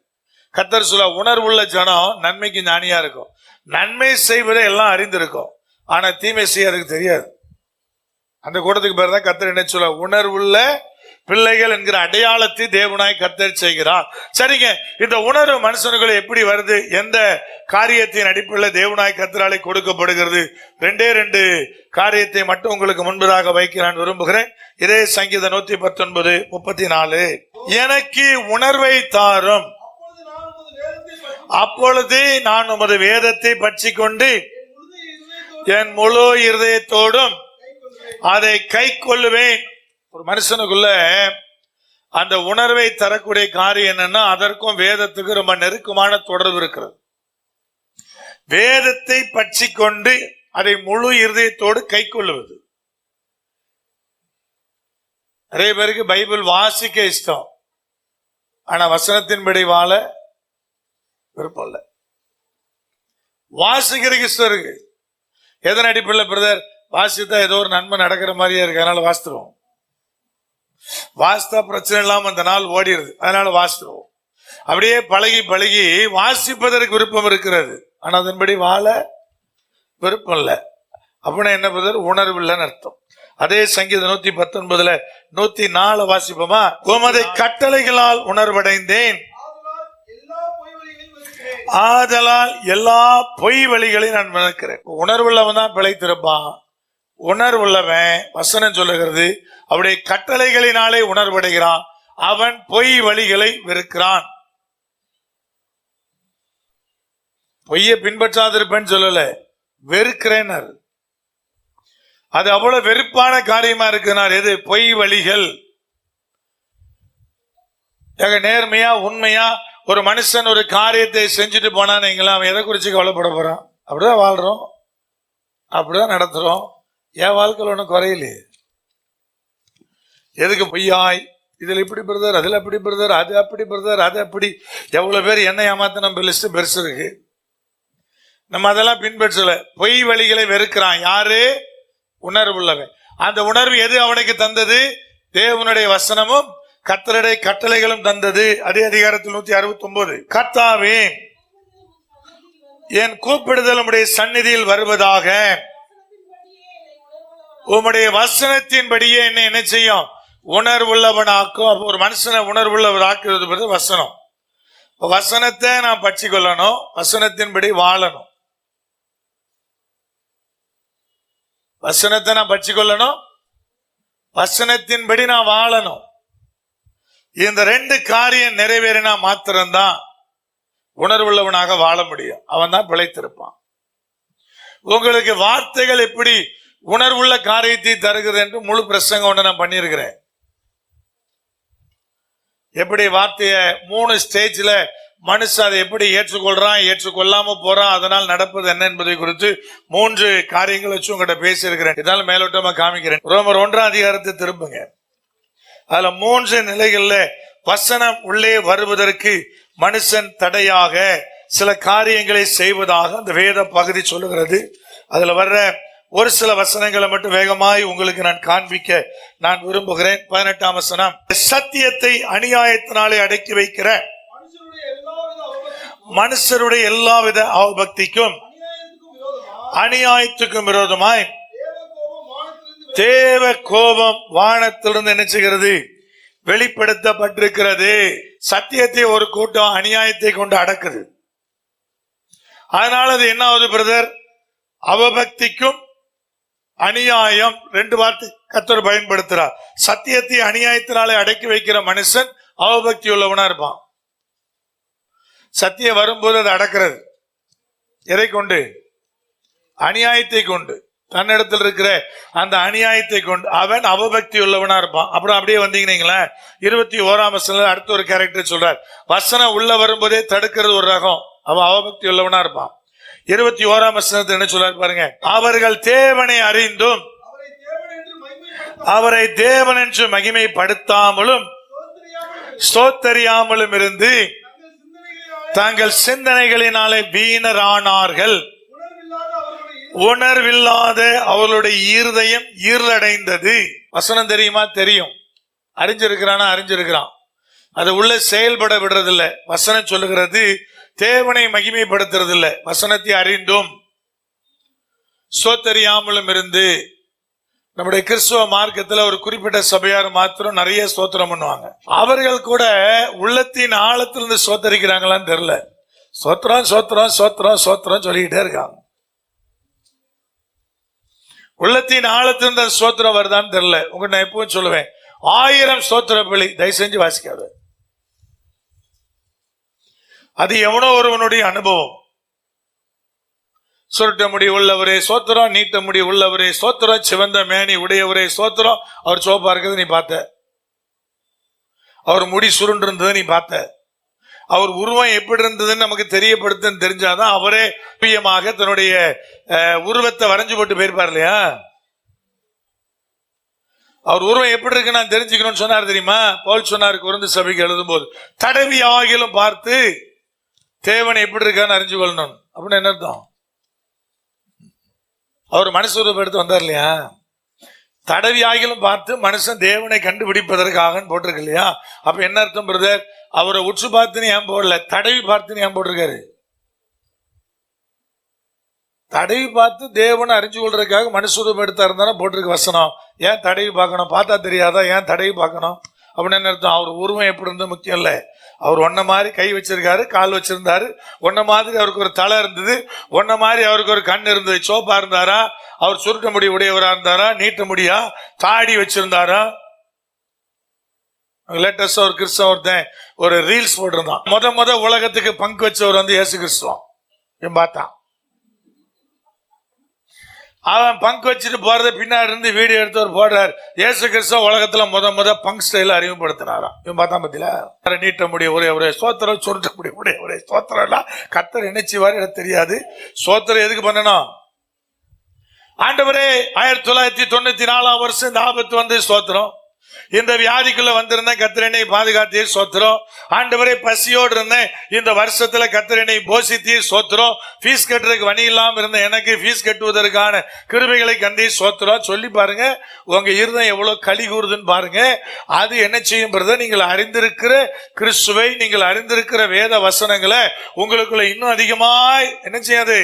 கர்த்தர் சொல்ல. உணர்வுள்ள ஜனம் நன்மைக்கு ஞானியா இருக்கும். நன்மை செய்வதை எல்லாம் அறிந்திருக்கும், ஆனா தீமை செய்யறதுக்கு தெரியாது. அந்த கூட்டத்துக்கு பேர் தான் கர்த்தர் என்ன சொல்ல, உணர்வுள்ள பிள்ளைகள் என்கிற அடையாளத்தை தேவனாய் கர்த்தர் செய்கிறார். சரிங்க, இந்த உணர்வு மனுஷனுக்குள்ள எப்படி வருது? எந்த காரியத்தின் அடிப்படையில் தேவனாய் கர்த்தராலே கொடுக்கப்படுகிறது? 2 காரியத்தை மட்டும் உங்களுக்கு முன்பதாக வைக்க நான் விரும்புகிறேன். இதே சங்கீதம் 119:34. எனக்கு உணர்வை தாரும், அப்பொழுது நான் உமது வேதத்தை பற்றி கொண்டு என் முழு இருதயத்தோடும் அதை கை கொள்ளுவேன். ஒரு மனுஷனுக்குள்ள அந்த உணர்வை தரக்கூடிய காரியம் என்னன்னா, அதற்கும் வேதத்துக்கு ரொம்ப நெருக்கமான தொடர்பு இருக்கிறது. வேதத்தை பற்றி கொண்டு அதை முழு இருதயத்தோடு கை கொள்ளுவது. நிறைய பேருக்கு பைபிள் வாசிக்க இஷ்டம், ஆனா வசனத்தின்படி வாழ விருப்பம் இல்லை. வாசிக்கிறதுக்கு இஷ்டம் இருக்கு. எதன் அடிப்படையில் பிரதர்? வாசித்தா ஏதோ ஒரு நன்மை நடக்கிற மாதிரியே இருக்கு, அதனால வாசித்துருவோம். வாசித்தா பிரச்சனை இல்லாம அந்த நாள் ஓடிடுது, அதனால வாசித்துருவோம். அப்படியே பழகி பழகி வாசிப்பதற்கு விருப்பம் இருக்கிறது, ஆனா அதன்படி வாழ விருப்பம் இல்லை. அப்படின்னா என்ன பிரதர்? உணர்வு இல்லைன்னு அர்த்தம். அதே சங்கீதம் 119:104 வாசிப்போமா? உமது கட்டளைகளால் உணர்வடைந்தேன், ஆதலால் எல்லா பொய் வழிகளையும் நான் விளக்கிறேன். உணர்வுள்ளவன் தான் பிழைத்திருப்பான். உணர்வுள்ளவன் வசனம் சொல்லுகிறது அவருடைய கட்டளைகளினாலே உணர்வடைகிறான், அவன் பொய் வழிகளை வெறுக்கிறான். பொய்யை பின்பற்றாதிருப்பேன்னு சொல்லல, வெறுக்கிறேன். அது அவ்வளவு வெறுப்பான காரியமா இருக்கிறார். எது? பொய் வழிகள். நேர்மையா உண்மையா ஒரு மனுஷன் ஒரு காரியத்தை செஞ்சுட்டு போனா நீங்களா அவன் எதை குறிச்சு கவலைப்பட போறான்? அப்படிதான் வாழ்றோம், அப்படிதான் நடத்துறோம். என் வாழ்க்கையில் ஒன்றும் குறையிலே. எதுக்கு பொய்யாய் இதுல இப்படி பிரதர், அதுல அப்படி பிரதர், அது அப்படி பிரதர், அது அப்படி. எவ்வளவு பேர் என்ன ஏமாத்த நம்ம லிஸ்ட் பெருசு இருக்கு. நம்ம அதெல்லாம் பின்பற்றல. பொய் வழிகளை வெறுக்கிறான். யாரு? உணர்வுள்ளவன். அந்த உணர்வு எது அவனுக்கு தந்தது? தேவனுடைய வசனமும் கர்த்தருடைய கட்டளைகளும் தந்தது. அதே அதிகாரத்தில் 169. கர்த்தாவே என் கூப்பிடுதல் உம்முடைய சந்நிதியில் வருவதாக, உம்முடைய வசனத்தின்படியே என்னை என்ன செய்யும்? உணர்வுள்ளவனாக்கும். அப்போ ஒரு மனுஷனை உணர்வுள்ளவராக்குறது வசனம். வசனத்தை நான் பற்றிக்கொள்ளணும், வசனத்தின்படி வாழணும். வசனத்தை நான் பற்றிக்கொள்ளணும், வசனத்தின்படி நான் வாழணும். இந்த ரெண்டு காரியம் நிறைவேறினா மாத்திரம்தான் உணர்வுள்ளவனாக வாழ முடியும். அவன் தான் பிழைத்திருப்பான். உங்களுக்கு வார்த்தைகள் எப்படி உணர்வுள்ள காரியத்தை தருகிறது என்று முழு பிரசங்கம் ஒன்று நான் பண்ணியிருக்கிறேன். எப்படி வார்த்தைய 3 ஸ்டேஜ்ல மனுஷன் அதை எப்படி ஏற்றுக்கொள்றான், ஏற்றுக்கொள்ளாம போறான், அதனால் நடப்பது என்ன என்பதை குறித்து 3 காரியங்கள் வச்சு உங்ககிட்ட பேசியிருக்கிறேன். இதனால மேலோட்டமா காமிக்கிறேன். ரோமர் 1ஆம் அதிகாரத்தை திரும்புங்க. அதுல 3 நிலைகள்ல வசனம் உள்ளே வருவதற்கு மனுஷன் தடையாக சில காரியங்களை செய்வதாக அந்த வேத பகுதி சொல்லுகிறது. அதுல வர்ற ஒரு சில வசனங்களை மட்டும் வேகமாய் உங்களுக்கு நான் காண்பிக்க நான் விரும்புகிறேன். 18ஆம் வசனம், சத்தியத்தை அநியாயத்தினாலே அடக்கி வைக்கிற மனுஷருடைய எல்லாவித அவபக்திக்கும் அநியாயத்துக்கும் விரோதமாய் தேவ கோபம் வானத்திலிருந்து என்ன செய்கிறது? வெளிப்படுத்தப்பட்டிருக்கிறது. சத்தியத்தை ஒரு கூட்டம் அநியாயத்தை கொண்டு அடக்குது. அதனால அது என்ன ஆகுது பிரதர்? அவபக்திக்கும் அநியாயம் 2 வார்த்தை கர்த்தர் பயன்படுத்துறார். சத்தியத்தை அநியாயத்தினாலே அடக்கி வைக்கிற மனுஷன் அவபக்தி உள்ளவனா இருப்பான். சத்தியம் வரும்போது அதை அடக்கிறது எதை கொண்டு? அநியாயத்தை கொண்டு. தன்னிடத்தில் இருக்கிற அந்த அநியாயத்தை கொண்டு அவன் அவபக்தி உள்ளவனா இருப்பான். அப்புறம் அப்படியே வந்தீங்கன்னா 21ஆம் வசனத்துல அடுத்த ஒரு கேரக்டர் சொல்றார். வசனம் உள்ள வரும்போதே தடுக்கிறது ஒரு ரகம், அவன் அவபக்தி உள்ளவனா இருப்பான். 21ஆம் வசனத்தை என்ன சொல்றாரு பாருங்க. அவர்கள் தேவனை அறிந்தும் அவரை தேவன் என்று மகிமைப்படுத்தாமலும் ஸ்தோத்தரியாமலும் இருந்து தங்கள் சிந்தனைகளினாலே வீணரானார்கள். உணர்வில்லாத அவர்களுடைய இருதயம் இருளடைந்தது. வசனம் தெரியுமா? தெரியும். அறிஞ்சிருக்கிறானா? அறிஞ்சிருக்கிறான். அது உள்ள செயல்பட விடுறதில்ல. வசனம் சொல்லுகிறது தேவனை மகிமைப்படுத்துறது இல்லை. வசனத்தை அறிந்தும் ஸ்தோத்தரியாமலும் இருந்து. நம்முடைய கிறிஸ்துவ மார்க்கத்துல ஒரு குறிப்பிட்ட சபையார் மாத்திரம் நிறைய ஸ்தோத்திரம் பண்ணுவாங்க. அவர்கள் கூட உள்ளத்தின் ஆழத்திலிருந்து ஸ்தோத்தரிக்கிறாங்களான்னு தெரியல. ஸ்தோத்திரம் ஸ்தோத்திரம் ஸ்தோத்திரம் ஸ்தோத்திரம் சொல்லிக்கிட்டே இருக்காங்க. உள்ளத்தின் ஆழத்திலிருந்து ஸ்தோத்திரம் வருதான்னு தெரியல. உங்க நான் எப்பவும் சொல்லுவேன், 1000 ஸ்தோத்திர பலி தயவு செஞ்சு வாசிக்காது. அது எவனோ ஒருவனுடைய அனுபவம். சுருட்ட முடி உள்ளவரே சோத்திரம், நீட்ட முடி உள்ளவரே சோத்திரம், சிவந்த மேனி உடையவரே சோத்திரம். அவர் சோப்பா இருக்கிறது நீ பார்த்த, அவர் முடி சுருண்டு இருந்தது நீ பார்த்த, அவர் உருவம் எப்படி இருந்ததுன்னு நமக்கு தெரியப்படுத்துன்னு தெரிஞ்சாதான் அவரே பிரியமாக தன்னுடைய உருவத்தை வரைஞ்சு போட்டு போயிருப்பார் இல்லையா? அவர் உருவம் எப்படி இருக்கு நான் தெரிஞ்சுக்கணும்னு சொன்னார் தெரியுமா? பவுல் சொன்னார் கொரிந்து சபைக்கு எழுதும் போது, தடவி ஆகிலும் பார்த்து தேவன் எப்படி இருக்கான்னு அறிஞ்சு கொள்ளணும். அப்படின்னு என்ன அர்த்தம்? அவர் மனுஷ உருவம் எடுத்து வந்தார் இல்லையா? தடவி ஆகிலும் பார்த்து மனுஷன் தேவனை கண்டுபிடிப்பதற்காக போட்டிருக்கு இல்லையா? அப்ப என்ன அர்த்தம் பிரதர்? அவரை உற்று பார்த்துன்னு ஏன் போடல, தடவி பார்த்துன்னு ஏன் போட்டிருக்காரு? தடவி பார்த்து தேவனை அறிஞ்சு கொள்றதுக்காக மனுஷரூபம் எடுத்தா இருந்தாலும் போட்டிருக்கு வசனம். ஏன் தடவி பார்க்கணும்? பார்த்தா தெரியாதா? ஏன் தடவி பார்க்கணும்? அப்படின்னு என்ன அர்த்தம்? அவர் உருவம் எப்படி இருந்தது முக்கியம் இல்லை. அவர் ஒன்ன மாதிரி கை வச்சிருக்காரு, கால் வச்சிருந்தாரு, ஒன்ன மாதிரி அவருக்கு ஒரு தலை இருந்தது, ஒன்ன மாதிரி அவருக்கு ஒரு கண் இருந்தது. சோப்பா இருந்தாரா? அவர் சுருட்ட முடி உடையவரா இருந்தாரா? நீட்ட முடியா? தாடி வச்சிருந்தாரா? லேட்டஸ்டா ஒரு கிறிஸ்தவ ஒருத்தன் ஒரு ரீல்ஸ் போட்டிருந்தான். முத உலகத்துக்கு பங்கு வச்சவர் வந்து இயேசு கிறிஸ்துவம் பார்த்தான். அவன் பங்கு வச்சுட்டு போறத பின்னாடி இருந்து வீடியோ எடுத்தவர் போடுறாரு. இயேசு கிறிஸ்துவ உலகத்துல முத பங்கு ஸ்டைல அறிமுகப்படுத்தினாராம். இவன் பார்த்தா பத்தில நீட்ட முடிய ஒரே சோத்திரம், சுருட்ட முடிய ஒரே சோத்திரம் எல்லாம் கர்த்தர் நினைச்சுவாரு எனக்கு தெரியாது. சோத்திரம் எதுக்கு பண்ணணும்? ஆண்டவரே 1994ஆம் வருஷம் இந்த ஆபத்து வந்து ஸ்தோத்திரம். இந்த வியாதிக்குள்ள வந்திருந்தேன், கர்த்தர் என்னை பாதுகாத்தீர் ஸ்தோத்திரம். ஆண்டவரே பசியோடு இருந்தேன், இந்த வருஷத்துல கர்த்தர் என்னை போஷித்தீர் ஸ்தோத்திரம். ஃபீஸ் கட்டுறதுக்கு வழி இல்லாம இருந்த எனக்கு ஃபீஸ் கட்டுவதற்கான கிருபைகளை கண்டீர் ஸ்தோத்திரம். சொல்லி பாருங்க, உங்க இருதயம் எவ்வளவு களி கூறுதுன்னு பாருங்க. அது என்ன செய்யும் பிரதர்? நீங்கள் அறிந்திருக்கிற கிறிஸ்துவை, நீங்கள் அறிந்திருக்கிற வேத வசனங்களை உங்களுக்குள்ள இன்னும் அதிகமாய் என்ன செய்யாது?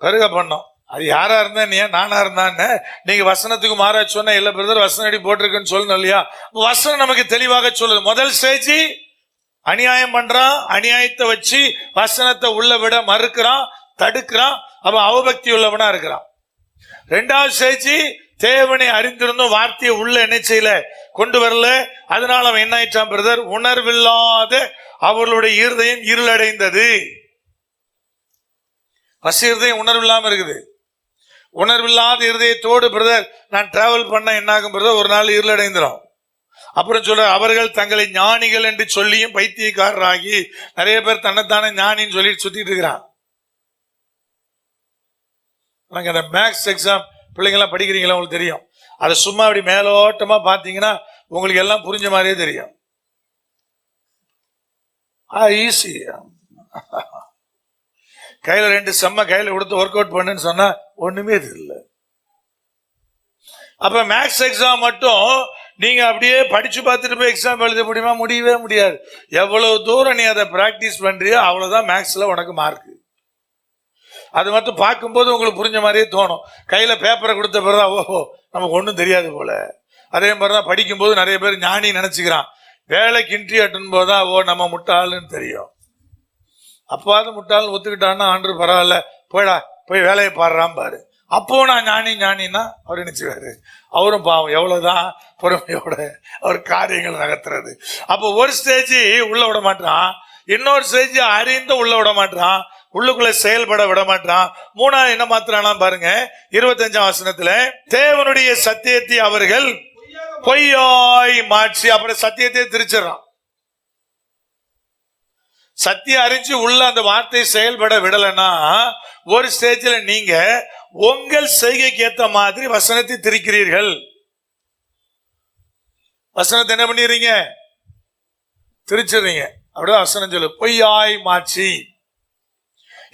கருக பண்ணும். அது யாரா இருந்தா நீ நானா இருந்தான்னு நீங்க வசனத்துக்கு மாறா சொன்ன இல்ல பிரதர் வசனம் அடி போட்டிருக்குன்னு சொல்லணும் இல்லையா? வசனம் நமக்கு தெளிவாக சொல்லுது. முதல் ஸ்டேஜ் அநியாயம் பண்றான், அநியாயத்தை வச்சு வசனத்தை உள்ள விட மறுக்கிறான், தடுக்கிறான், அவன் அவபக்தி உள்ளவனா இருக்கிறான். ரெண்டாவது ஸ்டேஜ் தேவனை அறிந்திருந்தும் வார்த்தையை உள்ள என்ன செய்யல, கொண்டு வரல. அதனால அவன் என்ன ஆயிட்டான் பிரதர், உணர்வில்லாத அவர்களுடைய இருதயம் இருளடைந்தது. இருதயம் உணர்வில்லாம இருக்குது. உணர்வில்லாத இருதயத்தோடு பிரதர் நான் டிராவல் பண்ண என்ன ஆகும் பிரதர், ஒரு நாள் இருளடைந்துடும். அப்புறம் சொல்ற அவர்கள் தங்களை ஞானிகள் என்று சொல்லியும் பைத்தியக்காரராகி நிறைய பேர் தன்னைத்தானே ஞானின்னு சொல்லிட்டு சுத்திட்டு இருக்கிறான். அந்த மேக்ஸ் எக்ஸாம் பிள்ளைங்கெல்லாம் படிக்கிறீங்களா உங்களுக்கு தெரியும். அதை சும்மா அப்படி மேலோட்டமா பாத்தீங்கன்னா உங்களுக்கு எல்லாம் புரிஞ்ச மாதிரியே தெரியும். ஈஸி. கையில 2 செம்ம கையில கொடுத்து ஒர்க் அவுட் பண்ணுன்னு சொன்னா ஒண்ணுமே தெரியல. அப்ப மேக்ஸ் எக்ஸாம் மட்டும் நீங்க அப்படியே படிச்சு பார்த்துட்டு போய் எக்ஸாம் எழுத முடியுமா? முடியவே முடியாது. எவ்வளவு தூரம் நீ அதை பிராக்டிஸ் பண்றியோ அவ்வளவுதான் மேக்ஸ்ல உனக்கு மார்க். அது மட்டும் பார்க்கும்போது உங்களுக்கு புரிஞ்ச மாதிரியே தோணும். கையில பேப்பரை கொடுத்த பிறகு ஓஹோ நமக்கு ஒன்றும் தெரியாது போல. அதே மாதிரிதான் படிக்கும்போது நிறைய பேர் ஞானி நினைச்சுக்கிறான். வேலைக்கு இன்டர்வியூ அட்டன் போதுதான் ஓ நம்ம முட்டாளுன்னு தெரியும். அப்பாவது முட்டாள்னு ஒத்துக்கிட்டான்னா ஆண்டு பரவாயில்ல போய்டா போய் வேலையை பாடுறான் பாரு. அப்போ நான் ஞானின்னா அவர் நினைச்சுவாரு. அவரும் பாவம் எவ்வளவுதான் பொறுமையோட அவர் காரியங்கள் நகர்த்துறது. அப்போ ஒரு ஸ்டேஜ் உள்ள விட மாட்டான், இன்னொரு ஸ்டேஜ் அறிந்து உள்ள விட மாட்டான், உள்ளுக்குள்ள செயல்பட விட மாட்டான். மூணாவது என்ன மாத்திரானா பாருங்க 25ஆம் வசனத்துல, தேவனுடைய சத்தியத்தை அவர்கள் பொய்யாய் மாற்றி, அப்புறம் சத்தியத்தை திரிச்சிடறான். சத்தியம் அறிஞ்சு உள்ள அந்த வார்த்தை செயல்பட விடலன்னா ஒரு ஸ்டேஜ்ல நீங்க உங்கள் செய்கைக்கு ஏத்த மாதிரி வசனத்தை திரிக்கிறீர்கள். வசனத்தை என்ன பண்ணிடுறீங்க, திரிச்சிடுறீங்க. அப்படிதான் வசனம் சொல்லு, பொய்யாய் மாற்றி.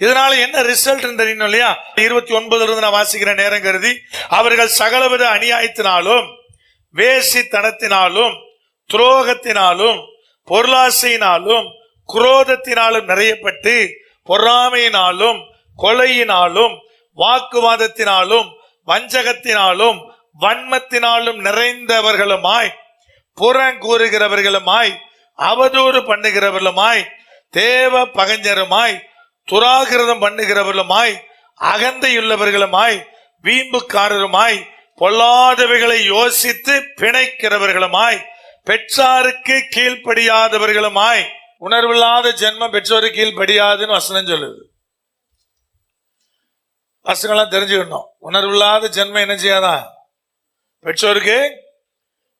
இதனால என்ன ரிசல்ட் தெரியும் இல்லையா? 29 இருந்து நான் வாசிக்கிற நேரம் கருதி, அவர்கள் சகலவித அநியாயத்தினாலும் வேசித்தனத்தினாலும் துரோகத்தினாலும் பொருளாசையினாலும் குரோதத்தினாலும் நிறையப்பட்டு பொறாமையினாலும் கொலையினாலும் வாக்குவாதத்தினாலும் வஞ்சகத்தினாலும் வன்மத்தினாலும் நிறைந்தவர்களுமாய் புறங்கூறுகிறவர்களுமாய் அவதூறு பண்ணுகிறவர்களுமாய் தேவ பகஞ்சருமாய் துராகிருதம் பண்ணுகிறவர்களுமாய் அகந்தையுள்ளவர்களுமாய் வீம்புக்காரருமாய் பொல்லாதவைகளை யோசித்து பிணைக்கிறவர்களுமாய் பெற்றாருக்கு கீழ்ப்படியாதவர்களுமாய். உணர்வில்லாத ஜென்மம் பெற்றோருக்கு கீழ்ப்படியாதுன்னு வசனம் சொல்லுது. வசனம்லாம் தெரிஞ்சுக்கணும். உணர்வில்லாத ஜென்மம் என்ன செய்யாதான், பெற்றோருக்கு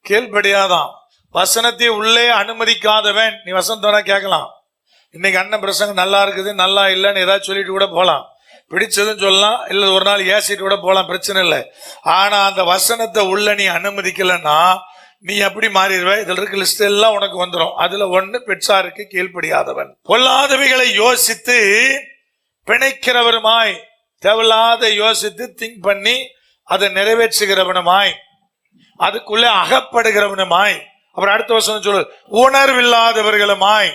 கீழ்ப்படியாதான். வசனத்தை உள்ளே அனுமதிக்காதவன். நீ வசனத்தோட கேட்கலாம், இன்னைக்கு அண்ணன் பிரசங்கம் நல்லா இருக்குது நல்லா இல்லைன்னு ஏதாவது சொல்லிட்டு கூட போகலாம், பிடிச்சதுன்னு சொல்லலாம், இல்ல ஒரு நாள் ஏசிட்டு கூட போகலாம், பிரச்சனை இல்லை. ஆனா அந்த வசனத்தை உள்ள நீ அனுமதிக்கலன்னா நீ எப்படி மாறிடுவ? இதுல இருக்க லிஸ்ட் எல்லாம் உனக்கு வந்துடும். அதுல ஒண்ணு பெற்றாருக்கு கீழ்ப்படியாதவன், பொல்லாதவைகளை யோசித்து பிணைக்கிறவருமாய், தேவையில்லாத யோசித்து திங்க் பண்ணி அதை நிறைவேற்றுகிறவனுமாய், அதுக்குள்ளே அகப்படுகிறவனுமாய். அப்புறம் அடுத்த வசனம் சொல்லு, உணர்வில்லாதவர்களுமாய்,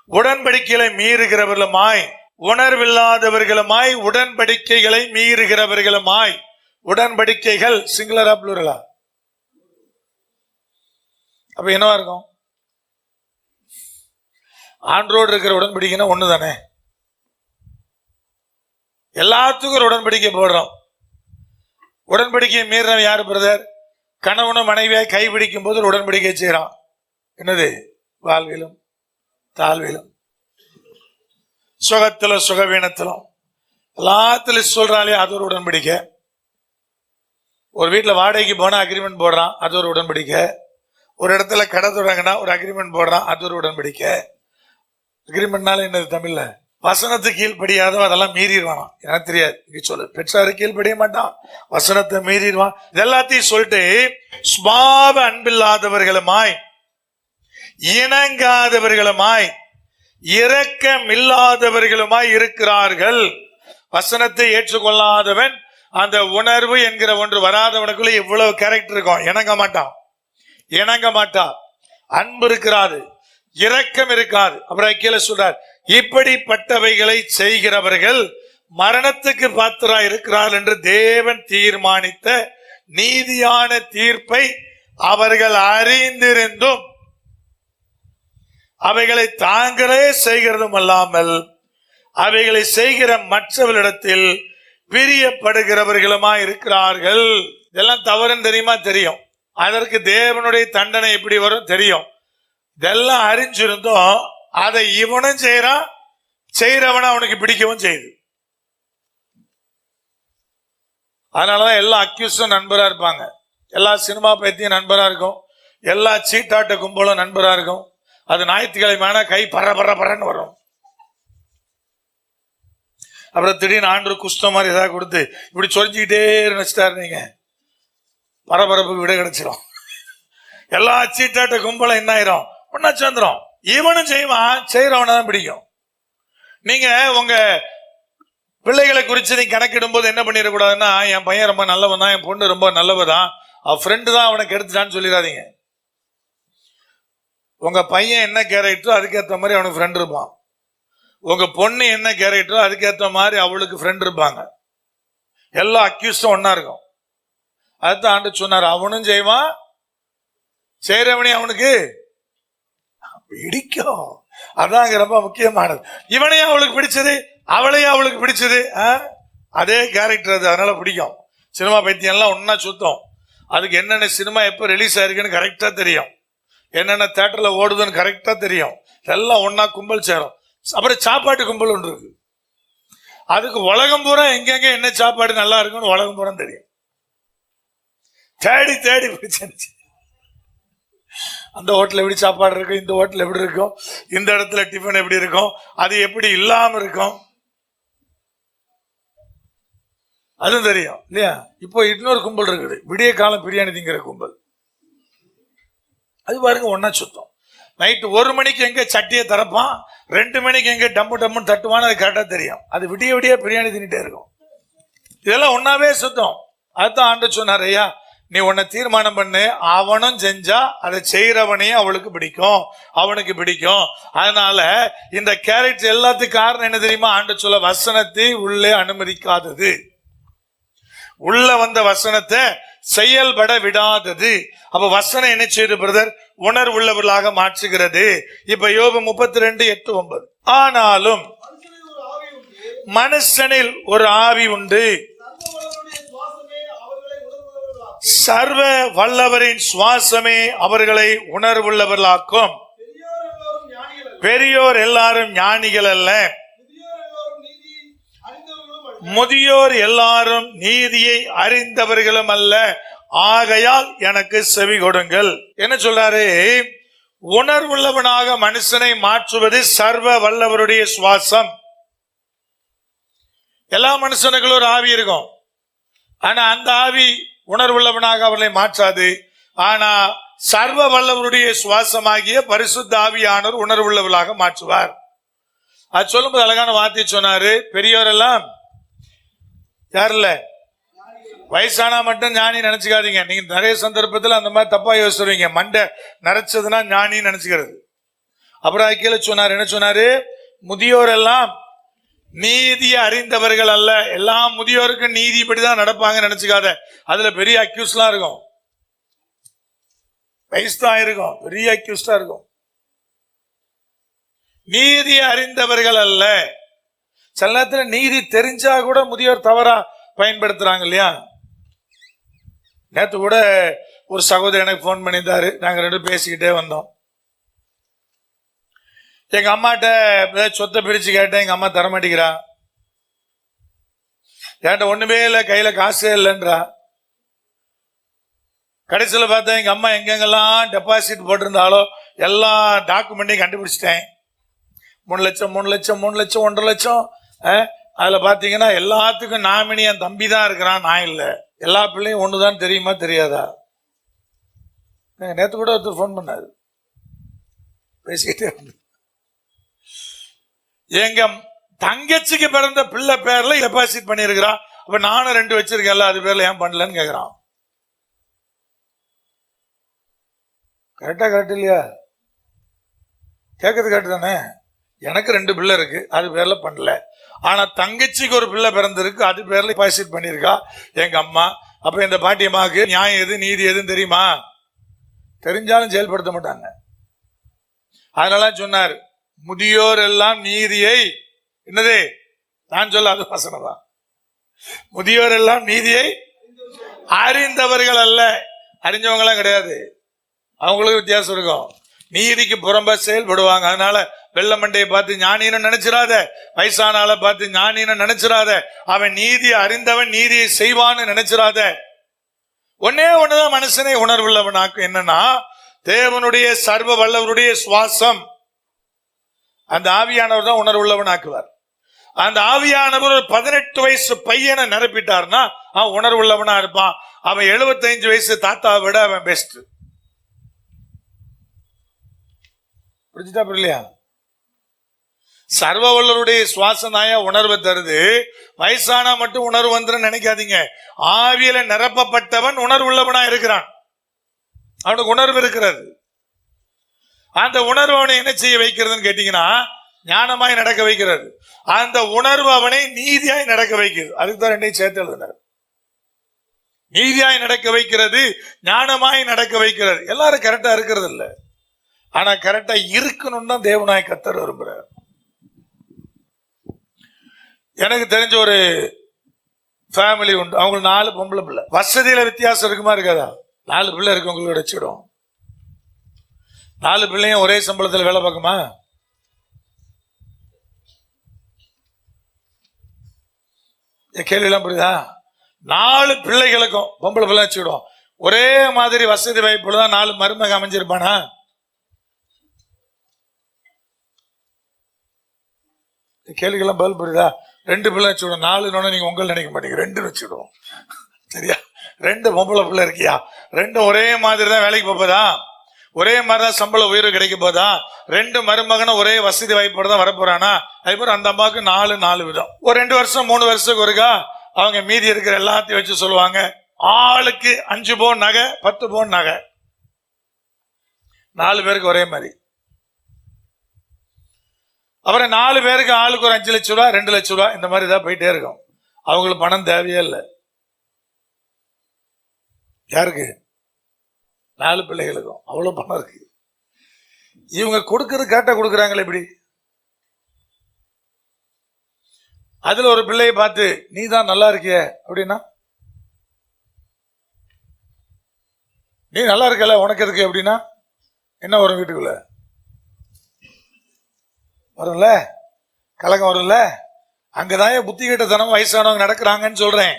உடன்படிக்கைகளை மீறுகிறவர்களுமாய். உணர்வில்லாதவர்களுமாய் உடன்படிக்கைகளை மீறுகிறவர்களுமாய். உடன்படிக்கைகள் சிங்குலரா ப்ளூரலா? அப்ப என்னவா இருக்கும்? ஆண்டோடு இருக்கிற உடன்படிக்கைன்னா ஒண்ணு தானே. எல்லாத்துக்கும் ஒரு உடன்படிக்கை போடுறோம். உடன்படிக்கையை மீறவன் யாரு பிரதர்? கணவனும் மனைவியாய் கைபிடிக்கும் போது ஒரு உடன்படிக்கை செய்யறான். என்னது? வாழ்விலும் தாழ்விலும் சுகத்திலும் சுகவீனத்திலும் எல்லாத்திலும் சொல்றாலே அது ஒரு உடன்படிக்கை. ஒரு வீட்டுல வாடகைக்கு போனா அக்ரிமெண்ட் போடுறான், அது ஒரு உடன்படிக்கை. ஒரு இடத்துல கடை தொடங்கினா ஒரு அக்ரிமெண்ட் போடுறான், அது ஒரு உடன்படிக்கை. அக்ரிமெண்ட்னால என்னது தமிழ்ல? வசனத்துக்கு கீழ்படியாதவன் அதெல்லாம் மீறிடுவான். எனக்கு தெரியாது, இங்க சொல்லு. பெற்றாரு கீழ்படிய மாட்டான், வசனத்தை மீறிடுவான். இதெல்லாத்தையும் சொல்லிட்டு சுபாவ அன்பில்லாதவர்களுமாய், இணங்காதவர்களுமாய், இரக்கமில்லாதவர்களுமாய் இருக்கிறார்கள். வசனத்தை ஏற்றுக்கொள்ளாதவன், அந்த உணர்வு என்கிற ஒன்று வராதவனுக்குள்ள இவ்வளவு கேரக்டர் இருக்கும். இணங்க மாட்டான், அன்பு இருக்கிறாரு, இரக்கம் இருக்காது. அப்புறம் கீழே சொல்றார், இப்படிப்பட்டவைகளை செய்கிறவர்கள் மரணத்துக்கு பாத்திரராய் இருக்கிறார் என்று தேவன் தீர்மானித்த நீதியான தீர்ப்பை அவர்கள் அறிந்திருந்தும் அவைகளை தாங்களே செய்கிறதும் அல்லாமல் அவைகளை செய்கிற மற்றவர்களிடத்தில் பிரியப்படுகிறவர்களுமா இருக்கிறார்கள். இதெல்லாம் தவறுன்னு தெரியுமா? தெரியும். அதற்கு தேவனுடைய தண்டனை எப்படி வரும் தெரியும். இதெல்லாம் அறிஞ்சிருந்தும் அதை இவனும் செய்யறான், செய்யறவன அவனுக்கு பிடிக்கவும் செய்யுது. அதனாலதான் எல்லா அக்யூஸும் நண்பரா இருப்பாங்க, எல்லா சினிமா பைத்தியும் நண்பரா இருக்கும், எல்லா சீட்டாட்ட கும்பலும் நண்பரா இருக்கும். அது ஞாயிற்றுக்கிழமையான கை பற பற பறன்னு வரும். அப்புறம் திடீர்னு ஆண்டு குஷ்டம் மாதிரி ஏதாவது கொடுத்து இப்படி சொல்லிக்கிட்டே நினைச்சிட்டாரு, நீங்க பரபரப்புக்கு விட கிடைச்சிடும். எல்லா சீட்டாட்ட கும்பலும் என்ன ஆயிரும், ஒன்னா சேர்ந்துரும். இவனும் செய்வான், செய்யறவனதான் பிடிக்கும். நீங்க உங்க பிள்ளைகளை குறித்து நீ கணக்கிடும் போது என்ன பண்ணிடக்கூடாதுன்னா, என் பையன் ரொம்ப நல்லவன் தான், என் பொண்ணு ரொம்ப நல்லவதான், அவன் ஃப்ரெண்டு தான் அவனுக்கு எடுத்துட்டான்னு சொல்லிடாதீங்க. உங்க பையன் என்ன கேரக்டரோ அதுக்கேற்ற மாதிரி அவனுக்கு ஃப்ரெண்ட் இருப்பான். உங்க பொண்ணு என்ன கேரக்டரோ அதுக்கேற்ற மாதிரி அவளுக்கு ஃப்ரெண்ட் இருப்பாங்க. எல்லா அக்யூஸ்டும் ஒன்னா இருக்கும். அதுதான் ஆண்டு சொன்னார், அவனும் செய்வான், செய்யறவனே அவனுக்கு பிடிக்கும். அதாங்க ரொம்ப முக்கியமானது. இவனையும் அவளுக்கு பிடிச்சது, அவளையும் அவளுக்கு பிடிச்சது, அதே கேரக்டர் அது, அதனால பிடிக்கும். சினிமா பைத்தியம் எல்லாம் ஒன்னா சுத்தம். அதுக்கு என்னென்ன சினிமா எப்ப ரிலீஸ் ஆயிருக்குன்னு கரெக்டா தெரியும், என்னென்ன தியேட்டர்ல ஓடுதுன்னு கரெக்டா தெரியும். எல்லாம் ஒன்னா கும்பல் சேரும். அப்புறம் சாப்பாட்டு கும்பல் ஒன்று இருக்கு. அதுக்கு உலகம் பூரா எங்கெங்க என்ன சாப்பாடு நல்லா இருக்குன்னு உலகம் பூரா தெரியும். தேடி தேடி பிடிச்சிருச்சு. அந்த ஹோட்டல் எப்படி சாப்பாடு இருக்கும், இந்த ஹோட்டல் எப்படி இருக்கும், இந்த இடத்துல டிஃபன் எப்படி இருக்கும், அது எப்படி இல்லாம இருக்கும், அதுவும் தெரியும் இல்லையா? இப்போ இன்னொரு கும்பல் இருக்குது, விடிய காலம் பிரியாணி திங்கிற கும்பல். அது பாருங்க ஒன்னா சுத்தம். நைட்டு 1 மணிக்கு எங்க சட்டியை திறப்பான், 2 மணிக்கு எங்க டம்மு டம்முன்னு தட்டுவான்னு அது கரெக்டா தெரியும். அது விடிய விடிய பிரியாணி தின்னுட்டே இருக்கும். இதெல்லாம் ஒன்னாவே சுத்தம். அதுதான் ஆண்டு சொன்னார், ஐயா நீ உன்னை தீர்மானம் பண்ணு, அவனும் செஞ்சா அதை செய்யறவனையும் அவளுக்கு பிடிக்கும், அவனுக்கு பிடிக்கும். அதனால இந்த கேரக்டர் எல்லாத்துக்கும் காரணம் என்ன தெரியுமா? ஆண்டு சொல்ல, வசனத்தை உள்ளே அனுமதிக்காதது, உள்ள வந்த வசனத்தை செயல்பட விடாதது. அப்ப வசனம் என்ன செய்யுது பிரதர்? உணர்வுள்ளவர்களாக மாற்றுகிறது. இப்ப யோபு 32:8-9, ஆனாலும் மனுஷனில் ஒரு ஆவி உண்டு, சர்வ வல்லவரின் சுவாசமே அவர்களை உணர்வுள்ளவர்களாக்கும். பெரியோர் எல்லாரும் ஞானிகள் அல்ல, முதியோர் எல்லாரும் நீதியை அறிந்தவர்களும் அல்ல, ஆகையால் எனக்கு செவி கொடுங்கள். என்ன சொல்றாரு? உணர்வுள்ளவனாக மனுஷனை மாற்றுவது சர்வ வல்லவருடைய சுவாசம். எல்லா மனுஷனுக்கும் ஒரு ஆவி இருக்கும், ஆனா அந்த ஆவி உணர்வுள்ளவனாக அவர்களை மாற்றாது. ஆனா சர்வ வல்லவருடைய சுவாசமாகிய பரிசுத்த ஆவியானவர் உணர்வுள்ளவர்களாக மாற்றுவார். அது சொல்லும்போது அழகான வார்த்தை சொன்னாரு, பெரியோர் எல்லாம் யார் இல்ல, வயசானா மட்டும் ஞானி நினைச்சுக்காதீங்க. நீங்க நிறைய சந்தர்ப்பத்தில் அந்த மாதிரி தப்பா யோசிச்சுருவீங்க. மண்டை நரைச்சதுன்னா ஞானி நினைச்சுக்கிறது. அப்புறம் கீழே சொன்னாரு, என்ன சொன்னாரு? முதியோர் எல்லாம் நீதியை அறிந்தவர்கள் அல்ல. எல்லா முதியோருக்கும் நீதிப்படிதான் நடப்பாங்க நினைச்சுக்காத. அதுல பெரிய அக்யூஸ்லாம் இருக்கும், வயசு தான் இருக்கும், பெரிய அக்யூஸ்டா இருக்கும். நீதியை அறிந்தவர்கள் அல்ல. சில நேரத்தில் நீதி தெரிஞ்சா கூட முதியோர் தவறா பயன்படுத்துறாங்க இல்லையா? நேற்று கூட ஒரு சகோதரர் எனக்கு போன் பண்ணியிருந்தாரு, நாங்க 2 பேசிக்கிட்டே வந்தோம். எங்க அம்மாட்ட சொத்தை பிரிச்சு கேட்டேன், எங்க அம்மா தரமாட்டேங்கிறா. என்கிட்ட ஒண்ணுமே இல்லை, கையில காசே இல்லைன்றா. கடைசியில் பார்த்தா எங்க அம்மா எங்கெங்கெல்லாம் டெபாசிட் போட்டிருந்தாலோ எல்லா டாக்குமெண்ட்டையும் கண்டுபிடிச்சிட்டேன். 3 லட்சம் 3 லட்சம் 3 லட்சம் 1.5 லட்சம். அதுல பாத்தீங்கன்னா எல்லாத்துக்கும் நாமினி என் தம்பி தான் இருக்கிறான், நான் இல்லை. எல்லா பிள்ளையும் ஒண்ணுதான், தெரியுமா தெரியாதா? நேற்று கூட ஒருத்தர் போன் பண்ணாரு, பேசிக்கிட்டே எங்க தங்கச்சிக்கு பிறந்த பிள்ளை பேர்ல டெபாசிட் பண்ணிருக்கிறான், அப்ப நானும் 2 வச்சிருக்கேன்ல, அது பேர்ல ஏன் பண்ணலன்னு கேக்குறான். கரெக்டா கரெக்ட் இல்லையா? கேட்கறது கரெக்ட் தானே? எனக்கு 2 பிள்ளை இருக்கு, அது பேர்ல பண்ணல. ஆனா தங்கச்சிக்கு ஒரு பிள்ளை பிறந்திருக்கு, அது பேர்ல டெபாசிட் பண்ணிருக்கா எங்க அம்மா. அப்ப இந்த பாட்டியம்மாவுக்கு நியாயம் எது நீதி எதுன்னு தெரியுமா? தெரிஞ்சாலும் செயல்படுத்த மாட்டாங்க. அதனால சொன்னார், முதியோர் எல்லாம் நீதியை என்னது நான் சொல்லாத வசனம் தான். முதியோர் எல்லாம் நீதியை அறிந்தவர்கள் அல்ல. அறிஞ்சவங்க எல்லாம் கிடையாது, அவங்களுக்கு வித்தியாசம் இருக்கும். நீதிக்கு புறம்ப செயல்படுவாங்க. அதனால வெள்ள மண்டையை பார்த்து ஞானின்னு நினைச்சிடாத, வயசானால பார்த்து ஞானின்னு நினைச்சிடாத, அவன் நீதியை அறிந்தவன் நீதியை செய்வான்னு நினைச்சிடாத. ஒன்னே ஒண்ணுதான் மனுஷனை உணர்வுள்ளவனாக்கும், என்னன்னா தேவனுடைய சர்வ வல்லவருடைய சுவாசம். அந்த ஆவியானவர் தான் உணர்வுள்ளவன் ஆக்குவார். அந்த ஆவியானவர் ஒரு 18 வயசு பையனை நிரப்பிட்டார்னா அவன் உணர்வுள்ளவனா இருப்பான். அவன் 75 வயசு தாத்தாவை விட அவன் பெஸ்ட். புரிஞ்சுட்டா புரியலையா? சர்வ வல்லவருடைய சுவாசம் தாயா உணர்வை தருது. வயசானா மட்டும் உணர்வு வந்துடும் நினைக்காதீங்க. ஆவியில நிரப்பப்பட்டவன் உணர்வுள்ளவனா இருக்கிறான், அவனுக்கு உணர்வு இருக்கிறது. அந்த உணர்வு அவனை என்ன செய்ய வைக்கிறதுன்னு கேட்டீங்கன்னா, ஞானமாய் நடக்க வைக்கிறது. அந்த உணர்வு அவனை நீதியாய் நடக்க வைக்கிறது. அதுக்கு தான் 2 சேர்த்து எழுதினார். நீதியாய் நடக்க வைக்கிறது, ஞானமாய் நடக்க வைக்கிறது. எல்லாரும் கரெக்டா இருக்கிறது இல்ல, ஆனா கரெக்டா இருக்கணும் தான் தேவனாய் கர்த்தர் விரும்புறார். எனக்கு தெரிஞ்ச ஒரு ஃபேமிலி உண்டு, அவங்களுக்கு 4 பொம்பளை பிள்ளை. வசதியில வித்தியாசம் இருக்குமா இருக்காதா? 4 பிள்ளை இருக்கு, உங்களுக்கு வச்சிடும். 4 பிள்ளையும் ஒரே சம்பளத்தில் வேலை பார்க்குமா? கேள்வி எல்லாம் புரியுதா? 4 பிள்ளைகளுக்கும் பொம்பளை பிள்ளை வச்சுக்கிடும். ஒரே மாதிரி வசதி வாய்ப்புல தான் 4 மருமக அமைஞ்சிருப்பானா? கேள்விக்கெல்லாம் பதில் புரியுதா? 2 பிள்ளை வச்சுக்கிடும். 4 நீங்க உங்களை நினைக்க மாட்டீங்க, 2 வச்சுக்கிடும். சரியா? 2 பொம்பளை பிள்ளை இருக்கியா? 2 ஒரே மாதிரி தான் வேலைக்கு போப்பதா? ஒரே மாதிரிதான் சம்பள உயர்வு கிடைக்க போதா? 2 மருமகனும் ஒரே வசதி வாய்ப்போட தான் வரப்போறானா? அதுபோல அந்த அம்மாவுக்கு 4 விதம். ஒரு 2 வருஷம் 3 வருஷத்துக்கு ஒருக்கா அவங்க மீதி இருக்கிற எல்லாத்தையும் வச்சு சொல்லுவாங்க, ஆளுக்கு 5 பவுன் நகை, 10 பவுன் நகை. 4 பேருக்கு ஒரே மாதிரி. அப்புறம் 4 பேருக்கு ஆளுக்கு ஒரு 5 லட்சம் ரூபா, 2 லட்சம் ரூபா, இந்த மாதிரி தான் போயிட்டே இருக்கும். அவங்களுக்கு பணம் தேவையே இல்லை. யாருக்கு? 4 பிள்ளைகளுக்கும் அவ்வளவு பணம் இருக்கு. இவங்க கொடுக்கறது கேட்டா கொடுக்குறாங்களே எப்படி? அதுல ஒரு பிள்ளையை பார்த்து நீ தான் நல்லா இருக்கிய அப்படின்னா, நீ நல்லா இருக்கல உனக்கு இருக்கு அப்படின்னா என்ன வரும்? வீட்டுக்குள்ள வரும்ல, கலகம் வரும்ல. அங்கதான் புத்தி கெட்டத்தனம் வயசானவங்க நடக்கிறாங்கன்னு சொல்றேன்.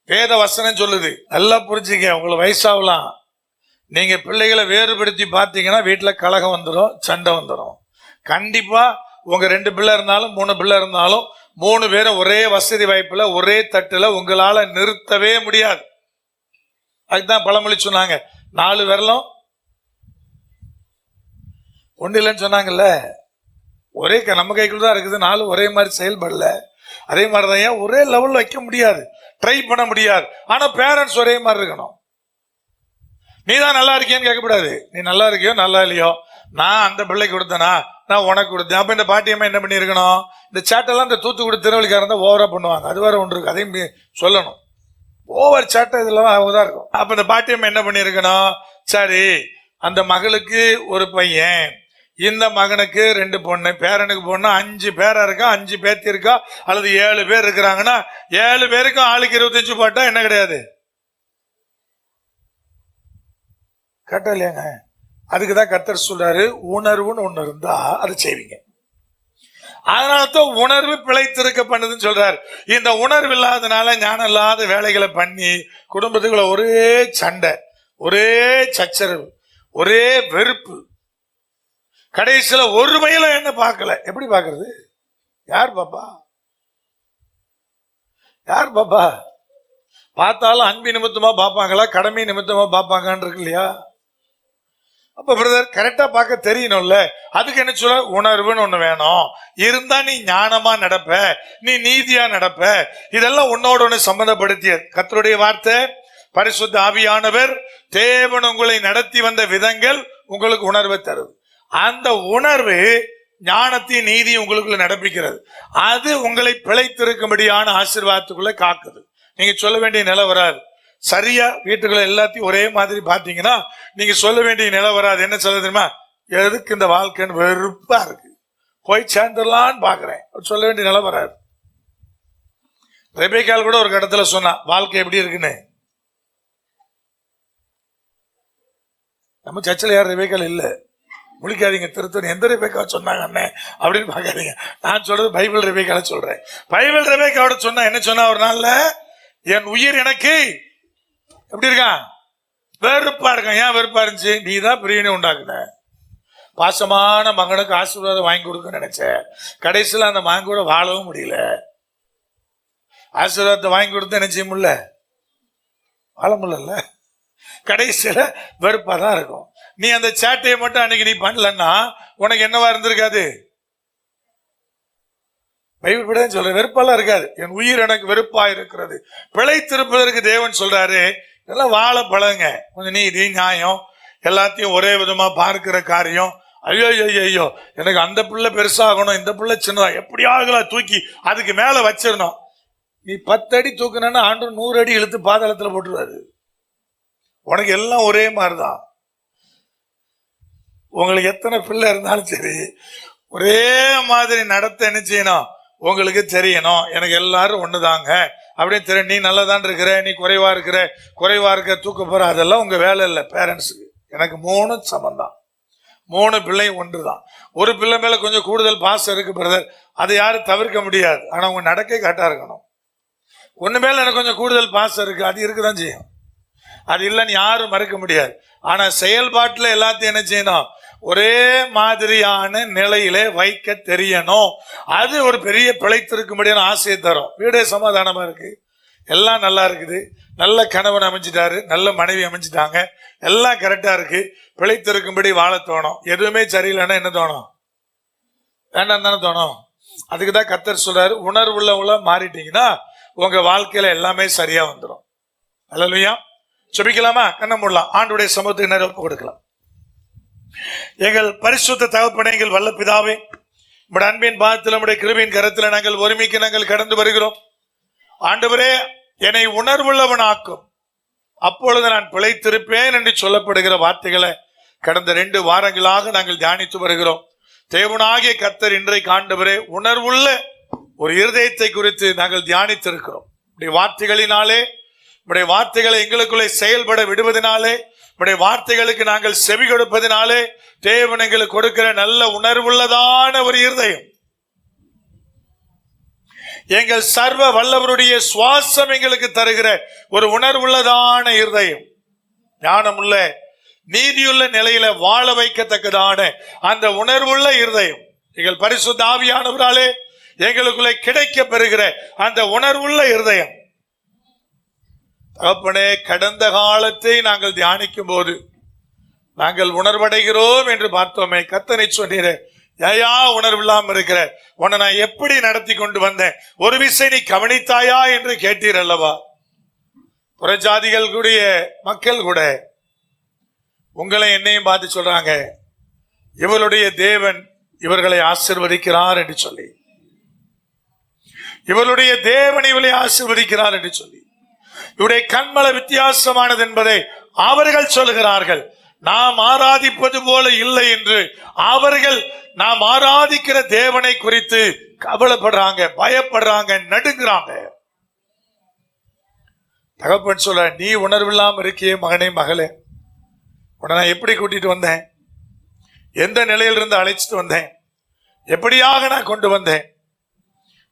வேத வசனம் சொல்லுது, நல்லா புரிஞ்சுங்க. உங்களுக்கு வயசாகலாம், நீங்க பிள்ளைகளை வேறுபடுத்தி பார்த்தீங்கன்னா வீட்டுல கலகம் வந்துடும், சண்டை வந்துடும். கண்டிப்பா உங்க 2 பிள்ளை இருந்தாலும் 3 பிள்ளை இருந்தாலும் 3 பேரும் ஒரே வசதி வாய்ப்புல ஒரே தட்டுல உங்களால நிறுத்தவே முடியாது. அதுதான் பழமொழி சொன்னாங்க, 4 விரலும் ஒண்ணு இல்லைன்னு சொன்னாங்கல்ல. ஒரே நம்ம கைக்குள்ள தான் இருக்குது, 4 ஒரே மாதிரி செயல்படல. அதே மாதிரிதான் ஏன் ஒரே லெவல்ல வைக்க முடியாது, ட்ரை பண்ண முடியாது. ஆனா பேரண்ட்ஸ் ஒரே மாதிரி இருக்கணும். நீ தான் நல்லா இருக்கியான்னு கேட்கக்கூடாது. நீ நல்லா இருக்கியோ நல்லா இல்லையோ, நான் அந்த பிள்ளைக்கு கொடுத்தனா, நான் உனக்கு கொடுத்தேன். அப்ப இந்த பாட்டியம்மா என்ன பண்ணிருக்கணும்? இந்த சேட்டெல்லாம் இந்த தூத்துக்குடி திருவள்ளிக்காரன் தான் ஓவரா பண்ணுவாங்க. அது வேற ஒன்று இருக்கு, அதையும் சொல்லணும். ஓவர் சேட்டை இதெல்லாம் தான் இருக்கும். அப்ப இந்த பாட்டியம்மா என்ன பண்ணிருக்கணும்? சரி, அந்த மகளுக்கு ஒரு பையன், இந்த மகனுக்கு 2 பொண்ணு, பேரனுக்கு பொண்ணு, 5 பேரா இருக்கா, 5 பேத்தி இருக்கா, அல்லது 7 பேர் இருக்கிறாங்கன்னா 7 பேருக்கும் ஆளுக்கு 25 போட்டா என்ன கிடையாது? கரெக்டா இல்லையாங்க? அதுக்குதான் கர்த்தர் சொல்றாரு, உணர்வுன்னு ஒண்ணு இருந்தா அதை செய்வீங்க. அதனாலதான் உணர்வு பிழைத்திருக்க பண்ணுதுன்னு சொல்றாரு. இந்த உணர்வு இல்லாதனால ஞானம் இல்லாத வேலைகளை பண்ணி குடும்பத்துக்குள்ள ஒரே சண்டை, ஒரே சச்சரவு, ஒரே வெறுப்பு. கடைசியில ஒரு வயல என்ன பார்க்கல. எப்படி பார்க்கறது? யார் பாப்பா? யார் பாப்பா? பார்த்தாலும் அன்பு நிமித்தமா பார்ப்பாங்களா, கடமை நிமித்தமா பார்ப்பாங்கன்னு இருக்கு இல்லையா? அப்ப பிரதர் கரெக்டா பார்க்க தெரியணும்ல. அதுக்கு என்ன சொல்ல? உணர்வுன்னு ஒண்ணு வேணும். இருந்தா நீ ஞானமா நடப்ப, நீ நீதியா நடப்ப. இதெல்லாம் உன்னோட ஒண்ணு சம்பந்தப்படுத்திய கர்த்தருடைய வார்த்தை. பரிசுத்த ஆவியானவர் தேவன் உங்களை நடத்தி வந்த விதங்கள் உங்களுக்கு உணர்வை தருது. அந்த உணர்வு ஞானத்தையும் நீதியும் உங்களுக்குள்ள நடப்பிக்கிறது. அது உங்களை பிழைத்திருக்கும்படியான ஆசீர்வாதத்துக்குள்ள காக்குது. நீங்க சொல்ல வேண்டிய நிலை வராது. சரியா வீட்டுக்குள்ள எல்லாத்தையும் ஒரே மாதிரி பாத்தீங்கன்னா நீங்க சொல்ல வேண்டிய நிலை வராது. என்ன சொல்ல தெரியுமா? எதுக்கு இந்த வாழ்க்கைன்னு வெறுப்பா இருக்கு, போய் சேர்ந்துடலான்னு பாக்குறேன், சொல்ல வேண்டிய நிலை வராது. ரெபேக்காள் கூட ஒரு இடத்துல சொன்னா வாழ்க்கை எப்படி இருக்குன்னு. நம்ம சர்ச்சில் யார் ரெபேக்காள் இல்ல, முழிக்காதீங்க, திருத்தன் எந்த ரெபேக்கா சொன்னாங்க அண்ணன் அப்படின்னு பாக்காதீங்க. நான் சொல்றது பைபிள் ரெபேக்கால சொல்றேன். பைபிள் ரெபேக்காவோட சொன்னா என்ன சொன்னா, ஒரு நாள்ல என் உயிர் எனக்கு எப்படி இருக்கான், வெறுப்பா இருக்கான். ஏன் வெறுப்பா இருந்துச்சு? நீ தான் பிரிவினை உண்டாக்குன. பாசமான மகனுக்கு ஆசீர்வாதம் வாங்கி கொடுக்க நினைச்ச, கடைசியில் அந்த மகன் கூட வாழவும் முடியல. ஆசீர்வாதத்தை வாங்கி கொடுத்து என்ன செய்ய முடியல, வாழ முடியல. கடைசியில வெறுப்பா தான் இருக்கும். நீ அந்த சேட்டையை மட்டும் அன்னைக்கு நீ பண்ணலன்னா உனக்கு என்னவா இருந்திருக்காது? பைபிள் படி சொல்ற வெறுப்பெல்லாம் இருக்காது. என் உயிர் எனக்கு வெறுப்பா இருக்கிறது. பிழைத்திருப்பதற்கு தேவன் சொல்றாரு, இதெல்லாம் வாழ பழங்க. கொஞ்சம் நீதி நியாயம் எல்லாத்தையும் ஒரே விதமா பார்க்கிற காரியம். ஐயோ ஐயோ ஐயோ எனக்கு அந்த பிள்ளை பெருசாகணும், இந்த பிள்ளை சின்னதா, எப்படியாகல தூக்கி அதுக்கு மேல வச்சிடணும். நீ 10 அடி தூக்குனா ஆண்டு 100 அடி இழுத்து பாதாளத்துல போட்டுருவாரு. உனக்கு எல்லாம் ஒரே மாதிரிதான். உங்களுக்கு எத்தனை பிள்ளை இருந்தாலும் சரி, ஒரே மாதிரி நடத்த என்ன செய்யணும், உங்களுக்கு தெரியணும். எனக்கு எல்லாரும் ஒண்ணுதாங்க அப்படின்னு தெரியும். நீ நல்லதான் இருக்கிற, நீ குறைவா இருக்க தூக்க போற, அதெல்லாம் உங்க வேலை இல்லை. பேரண்ட்ஸுக்கு எனக்கு 3 சமந்தான், 3 பிள்ளை ஒன்றுதான். ஒரு பிள்ளை மேல கொஞ்சம் கூடுதல் பாசம் இருக்கு பிரதர், அதை யாரும் தவிர்க்க முடியாது. ஆனா உங்க நடக்கை கரெக்டா இருக்கணும். ஒண்ணு மேல எனக்கு கொஞ்சம் கூடுதல் பாசம் இருக்கு, அது இருக்குதான் செய்யும், அது இல்லைன்னு யாரும் மறுக்க முடியாது. ஆனா செயல்பாட்டுல எல்லாத்தையும் என்ன செய்யணும், ஒரே மாதிரியான நிலையிலே வைக்க தெரியணும். அது ஒரு பெரிய பிழைத்திருக்கும்படியான ஆசையை தரும். வீடே சமாதானமா இருக்கு, எல்லாம் நல்லா இருக்குது, நல்ல கணவன் அமைஞ்சிட்டாரு, நல்ல மனைவி அமைஞ்சிட்டாங்க, எல்லாம் கரெக்டா இருக்கு, பிழைத்திருக்கும்படி வாழ தோணும். எதுவுமே சரியில்லைன்னா என்ன தோணும், வேண்டாம் தானே தோணும். அதுக்குதான் கர்த்தர் சொல்றாரு, உணர்வுள்ளவங்களா மாறிட்டீங்கன்னா உங்க வாழ்க்கையில எல்லாமே சரியா வந்துடும். அல்லேலூயா. ஜெபிக்கலாமா? கண்ணை மூடலாம், ஆண்டவருடைய சமூகத்துக்கு நேரம் ஒப்பு கொடுக்கலாம். எங்கள் பரிசுத்த தகப்பனே, எங்கள் வல்ல பிதாவே, உம்முடைய அன்பின் பாதத்தில் உம்முடைய கிருபையின் கரத்தில் நாங்கள் ஒருமிக்க நாங்கள் கடந்து வருகிறோம். ஆண்டவரே, என்னை உணர்வுள்ளவனாக்கும், அப்பொழுது நான் பிழைத்திருப்பேன் என்று சொல்லப்படுகிற வார்த்தைகளை கடந்த 2 வாரங்களாக நாங்கள் தியானித்து வருகிறோம். தேவனாகிய கர்த்தர் இன்றைக்கு ஆண்டவரே உணர்வுள்ள ஒரு இருதயத்தை குறித்து நாங்கள் தியானித்திருக்கிறோம். உடைய வார்த்தைகளினாலே, உடைய வார்த்தைகளை எங்களுக்குள்ளே செயல்பட விடுவதனாலே, உடைய வார்த்தைகளுக்கு நாங்கள் செவி கொடுப்பதினாலே தேவன் எங்களுக்கு கொடுக்கிற நல்ல உணர்வுள்ளதான ஒரு இருதயம், எங்கள் சர்வ வல்லவருடைய சுவாசம் எங்களுக்கு தருகிற ஒரு உணர்வுள்ளதான இருதயம், ஞானமுள்ள நீதியுள்ள நிலையில வாழ வைக்கத்தக்கதான அந்த உணர்வுள்ள இருதயம் எங்கள் பரிசுத்த ஆவியானவராலே எங்களுக்குள்ளே கிடைக்க பெறுகிற அந்த உணர்வுள்ள இருதயம். தகப்பனே, கடந்த காலத்தை நாங்கள் தியானிக்கும் போது நாங்கள் உணர்வடைகிறோம் என்று பார்த்தோமே. கர்த்தனை சொன்னீரே, ஏயா உணர்வில்லாம இருக்கிற, உன்னை நான் எப்படி நடத்தி கொண்டு வந்தேன், ஒரு விஷயம் நீ கவனித்தாயா என்று கேட்டீர் அல்லவா? புறஜாதிகள் கூடிய மக்கள் கூட உங்களை என்னையும் பார்த்து சொல்றாங்க, இவருடைய தேவன் இவர்களை ஆசீர்வதிக்கிறார் என்று சொல்லி, இவருடைய தேவன் இவளை ஆசீர்வதிக்கிறார் என்று சொல்லி, இவருடைய கண்மல வித்தியாசமானது என்பதை அவர்கள் சொல்கிறார்கள். நாம் ஆராதிப்பது போல இல்லை என்று அவர்கள் நாம் ஆராதிக்கிற தேவனை குறித்து கவலைப்படுறாங்க, பயப்படுறாங்க, நடுங்குறாங்க. தகப்பன் சொல்ல, நீ உணர்வில்லாம இருக்கியே மகனே மகளே, உன்னை நான் எப்படி கூட்டிட்டு வந்தேன், எந்த நிலையிலிருந்து அழைச்சிட்டு வந்தேன், எப்படியாக நான் கொண்டு வந்தேன்,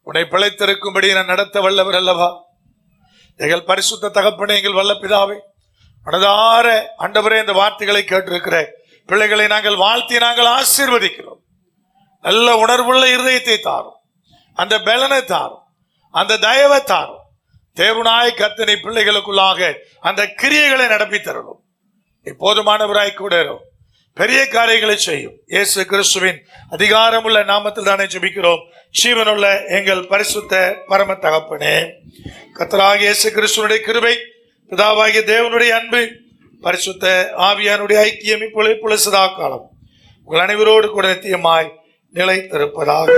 உன்னை பிழைத்திருக்கும்படி நான் நடத்த வல்லவர் அல்லவா? எங்கள் பரிசுத்த தகப்பனே, எங்கள் வல்ல பிதாவே, மனதார ஆண்டவரே இந்த வார்த்தைகளை கேட்டிருக்கிற பிள்ளைகளை நாங்கள் வாழ்த்தி நாங்கள் ஆசீர்வதிக்கிறோம். நல்ல உணர்வுள்ள இருதயத்தை தாரும், அந்த பலனை தாரும், அந்த தயவை தாரும். தேவனாய் கர்த்தனை பிள்ளைகளுக்குள்ளாக அந்த கிரியைகளை நடப்பி தரணும். போதுமானவராய் கூட பெரிய காரியங்களை செய்யும். இயேசு கிறிஸ்துவின் அதிகாரமுள்ள நாமத்தில் தானே ஜெபிக்கிறோம். ஜீவனுள்ள எங்கள் பரிசுத்த பரம தகப்பனே, கர்த்தராகிய இயேசு கிறிஸ்துவினுடைய கிருபை, பிதாவாகிய தேவனுடைய அன்பு, பரிசுத்த ஆவியானுடைய ஐக்கியம் இப்பொழுது சதா காலம் உங்கள் அனைவரோடு கூட நித்தியமாய் நிலைத்திருப்பதாக.